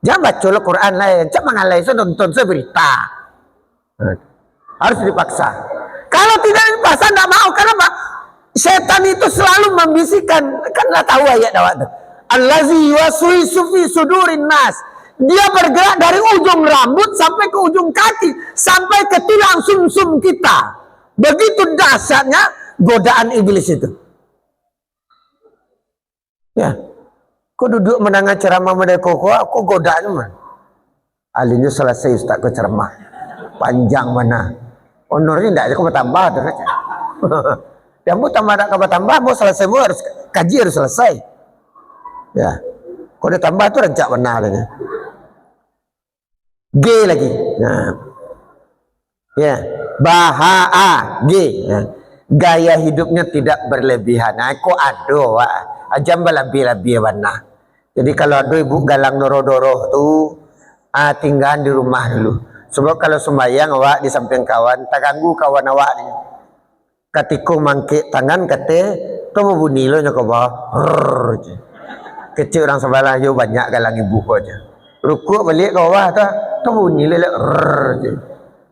[SPEAKER 1] Jangan baca Quran lain. Cak mengalai saya nonton saya berita. Harus dipaksa. Kalau tidak dipaksa tidak mau. Kenapa? Setan itu selalu membisikkan. Kan tidak tahu ayat dawat. Allazi yuwaswisu fi sudurin nas. Dia bergerak dari ujung rambut sampai ke ujung kaki, sampai ke tulang sumsum kita. Begitu dahsyatnya godaan iblis itu. Ya, kau duduk mendengar ceramah mereka, kok godaan mana? Alinya selesai Ustaz ke ceramah, panjang mana? Honornya tidak ada kau bertambah terus. Yang mau tambah tak kau bertambah, mau selesai mau harus kaji harus selesai. Ya, kalau dia tambah tu rancak benar lagi. G lagi. Nah, ya, bahaa G. Ya. Gaya hidupnya tidak berlebihan. Nah, kok ada, wak. Ajam lebih-lebih benar. Jadi kalau ada ibu galang doro-doro tu, tinggal di rumah dulu. Sebab kalau sembahyang awak di samping kawan, tak ganggu kawan awak ni. Ketika mangkik tangan kata, tu mau bunyi lo nyok bawah. Kecil orang sebelah yo banyak galang ibu aja. Rukuk balik ke bawah tu bunyi lelak je.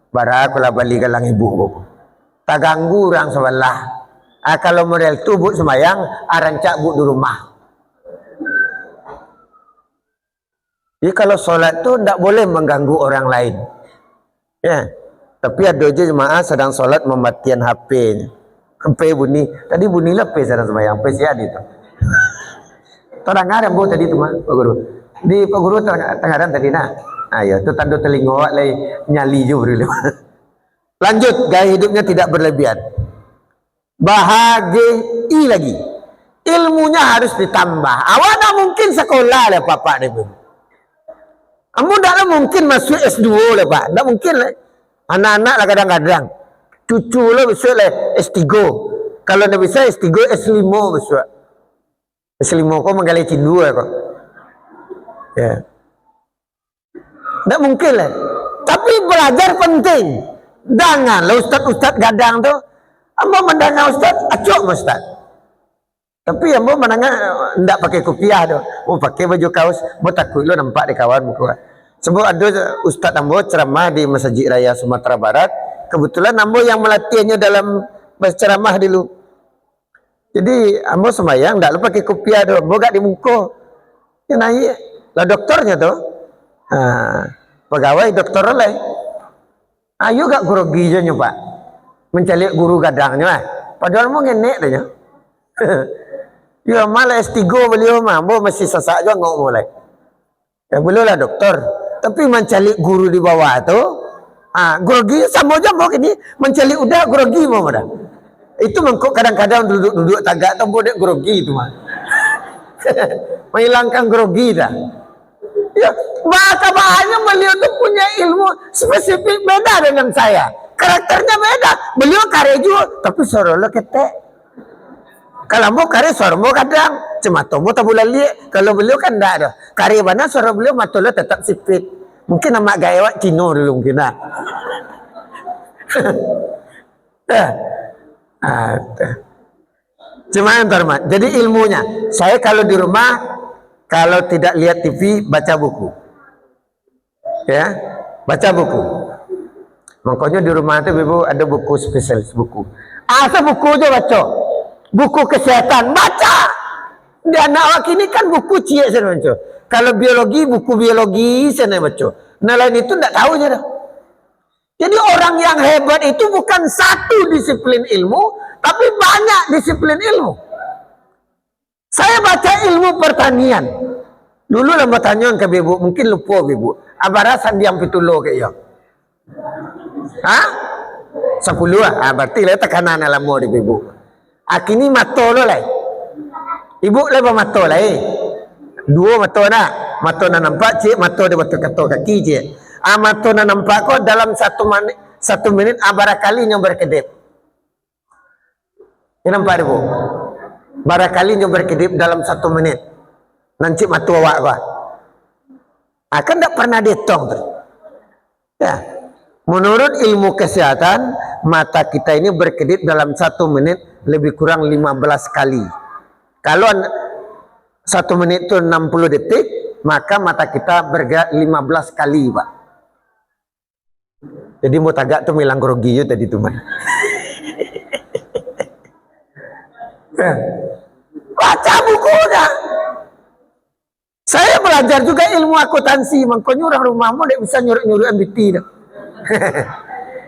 [SPEAKER 1] Barak kalau balik galang ibu. Tak ganggu orang sebelah. Kalau model tu bu sembahyang, rancak bu di rumah. Jadi kalau solat tu tidak boleh mengganggu orang lain. Ya. Tapi ada je jemaah sedang solat mematikan HP. HP bunyi. Tadi bunyi lepas sedang sembahyang. HP siapa itu? Orang ada bu tadi tu mah Pak Guru. Di Pak Guru tengah tadi nak. Ayo tu tanda telinga awak lagi nyali je dulu. Lanjut, gaya hidupnya tidak berlebihan. Bahagia lagi. Ilmunya harus ditambah. Awak tak mungkin sekolah lah Pak ni pun. Kamu tak mungkin masuk S2 lah Pak. Tak mungkin lah. Anak-anak lah kadang-kadang. Cucu lah besok lah S3. Kalau tak bisa S3, S5 besok. S5 kau menggali cindu lah kau. Ya. Tak mungkin lah. Tapi belajar penting. Janganlah ustaz-ustaz gadang tu. Ambo mendengar ustaz, acok ustaz. Tapi ambo mendengar ndak pakai kopiah tu. Oh pakai baju kaos, ambo takut lo nampak di kawan muka. Sebab ada ustaz ambo ceramah di Masjid Raya Sumatera Barat. Kebetulan ambo yang melatihnya dalam berceramah dulu. Jadi ambo sembahyang ndak lupa pakai kopiah tu. Ambo gak di muka. Ya naik lah doktornya tu. Pegawai doktor oleh. Ayo gak grogi je Pak. Mencari guru gadangnya. Padahal mau ngenek dia. Ya malah S3 beliau mah, bo masih sesak juga nggak mulai. Ya beliau lah doktor. Tapi mencari guru di bawah tu, grogi sama aja mau ini mencari udah grogi mau dah. Itu mengkok kadang-kadang duduk-duduk tagak tu bodek grogi itu mah. Menghilangkan grogi dah. Ya, bahasa-bahasanya beliau tu punya ilmu spesifik beda dengan saya. Karakternya beda. Beliau karya juga, tapi suara lo ketek. Kalau mau karya suara mau kadang, cuma tomo tak boleh lihat. Kalau beliau kan tidak ada. Karya mana suara beliau mata lo tetap sipit. Mungkin nama gaya wak Cino dulu mungkin lah. Cuma yang termat. Jadi ilmunya, saya kalau di rumah. Kalau tidak lihat TV, baca buku. Ya, baca buku. Makanya di rumah itu ibu ada buku spesialis buku. Asal buku aja baca. Buku kesehatan baca. Di anak awak ini kan buku cie saya baca. Kalau biologi, buku biologi saya baca. Nah lain itu tidak tahu je dah. Jadi orang yang hebat itu bukan satu disiplin ilmu, tapi banyak disiplin ilmu. Saya baca ilmu pertanian. Dulu lah bertanya ke ibu, mungkin lupa ibu. Abarasan diam pitulo ke ya. 10 lah. Berarti lah tekanan alam mau di ibu. Kini mato lo lah. Ibu lah mato lah. 2 mato nak. Mato na nampak cik, mato dia betul kata kaki cik. Mato na nampak kok dalam 1 menit barakali yang berkedip. Ini nampak ibu. Barakali yang berkedip dalam 1 menit. Nanti matu awak kau. Kan tak pernah dihitung tu. Ya. Menurut ilmu kesehatan, mata kita ini berkedip dalam 1 menit lebih kurang 15 kali. Kalau 1 menit itu 60 detik, maka mata kita bergerak 15 kali, Pak. Jadi mau tagak tu milang grogi tadi tu man. Baca bukunya. Saya belajar juga ilmu akuntansi. Makanya orang rumahmu tidak bisa nyuruh-nyuruh MBT.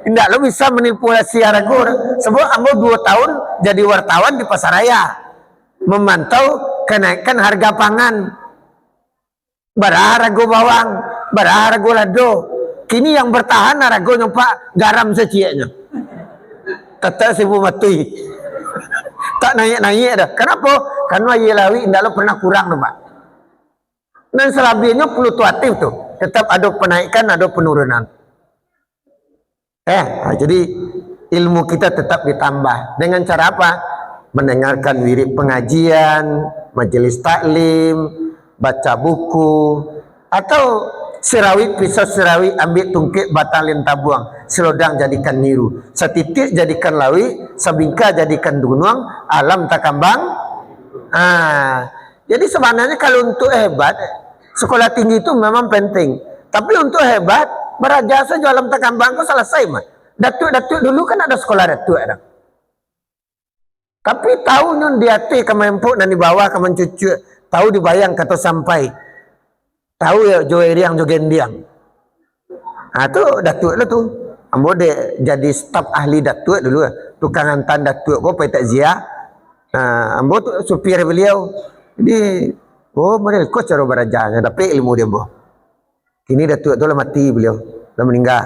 [SPEAKER 1] Tidak lo bisa manipulasi harga. Sebab ambo 2 tahun jadi wartawan di Pasaraya. Memantau kenaikan harga pangan. Berapa harga bawang, berapa harga lado. Kini yang bertahan harganya Pak garam seciaknya. Tetap sibuk mati. Tak naik-naik dah. Kenapa? Karena Yelawi tidak lo pernah kurang Pak. Dan selebihnya fluktuatif tuh. Tetap ada penaikan, ada penurunan. Jadi ilmu kita tetap ditambah. Dengan cara apa? Mendengarkan wirid pengajian, majelis taklim, baca buku, atau sirawi, pisau sirawi, ambil tungkik, batalin tabuang, selodang jadikan niru, setitik jadikan lawi, sabingka jadikan gunung, alam takambang. Jadi sebenarnya kalau untuk hebat, sekolah tinggi itu memang penting. Tapi untuk hebat, berjasa alam takambang kau selesai mah. Datuk-datuk dulu kan ada sekolah datuk ada. Tapi tahu nyon di hati kemempuk dan di bawah kemencucu, tahu dibayang kata sampai. Tahu ya joeri yang jogendiang. Tu datuk lah tu. Ambo de jadi staf ahli datuk dulu. Tukang hantar datuk kau pai takziah. Ambo tu supir beliau. Jadi mereka kau cara berajanya tapi ilmu dia boh. Kini datuk tu lah mati beliau, lah meninggal.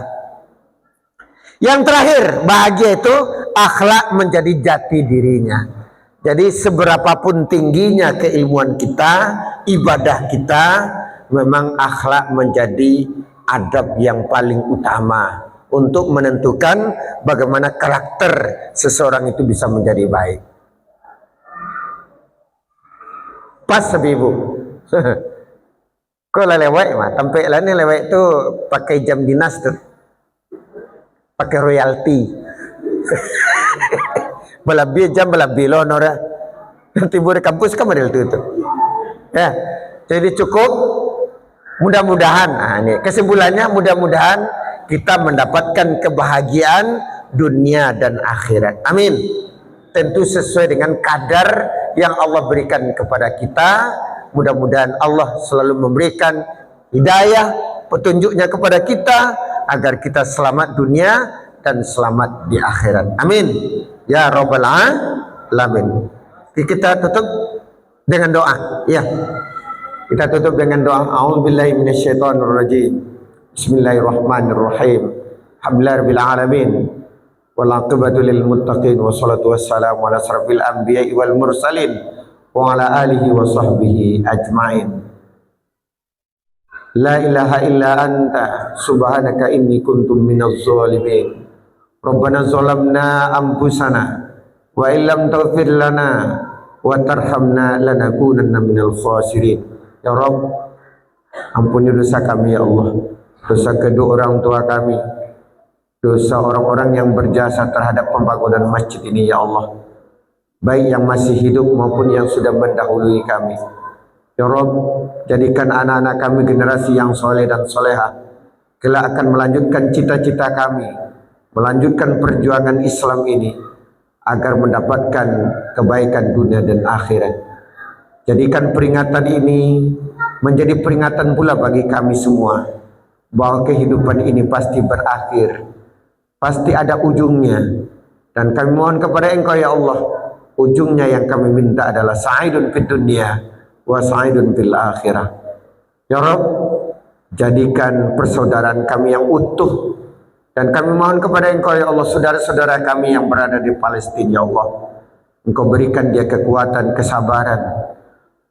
[SPEAKER 1] Yang terakhir, bahagia itu akhlak menjadi jati dirinya. Jadi seberapapun tingginya keilmuan kita, ibadah kita, memang akhlak menjadi adab yang paling utama untuk menentukan bagaimana karakter seseorang itu bisa menjadi baik. Pas ibu. Kalau lewat mah, tampil lah nih lewat itu pakai jam dinas tuh, pakai royalti. Balabi jam balabi lo nora. Timbul di kampus kan model itu. Ya, jadi cukup. Mudah-mudahan, nah ini kesimpulannya, mudah-mudahan kita mendapatkan kebahagiaan dunia dan akhirat. Amin. Tentu sesuai dengan kadar yang Allah berikan kepada kita. Mudah-mudahan Allah selalu memberikan hidayah, petunjuknya kepada kita agar kita selamat dunia dan selamat di akhirat. Amin. Ya Rabbal Alamin. Kita tutup dengan doa. Ya. Kita tutup dengan doa. A'udzubillahi minasyaitonirrajim. Bismillahirrahmanirrahim. Alhamdulillahirabbil alamin. Wal 'aqibatu lil muttaqin wassalatu wassalamu ala asrofil anbiya'i wal mursalin wa ala alihi wa sahbihi ajmain. La ilaha illa anta subhanaka inni kuntum minaz zalimin. Rabbana zalamna anfusana wa illam taghfir lana wa tarhamna lanakunanna minal khasirin. Ya Rabb, ampuni dosa kami ya Allah, dosa kedua orang tua kami, dosa orang-orang yang berjasa terhadap pembangunan masjid ini ya Allah, baik yang masih hidup maupun yang sudah mendahului kami. Ya Rabb, jadikan anak-anak kami generasi yang soleh dan soleha, kelak akan melanjutkan cita-cita kami, melanjutkan perjuangan Islam ini agar mendapatkan kebaikan dunia dan akhirat. Jadikan peringatan ini menjadi peringatan pula bagi kami semua bahwa kehidupan ini pasti berakhir, pasti ada ujungnya, dan kami mohon kepada Engkau ya Allah, ujungnya yang kami minta adalah sa'idun fid dunya wa sa'idun fil akhirah. Ya Rabb, jadikan persaudaraan kami yang utuh, dan kami mohon kepada Engkau ya Allah, saudara-saudara kami yang berada di Palestina ya Allah, Engkau berikan dia kekuatan, kesabaran,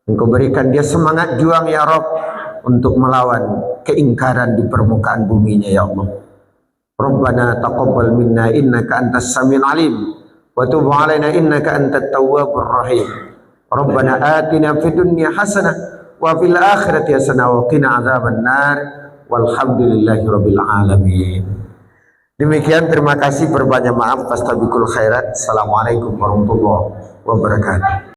[SPEAKER 1] Engkau berikan dia semangat juang ya Rabb untuk melawan keingkaran di permukaan buminya ya Allah. Rabbana taqabbal minna innaka antas samiul alim wa tub alaina innaka antat tawwabur rahim. Rabbana atina fid dunya hasanah wa fil akhirati hasanah wa qina adzaban nar walhamdulillahi rabbil alamin. Demikian, terima kasih, berbanyak maaf, fastabiqul khairat. Assalamualaikum warahmatullahi wabarakatuh.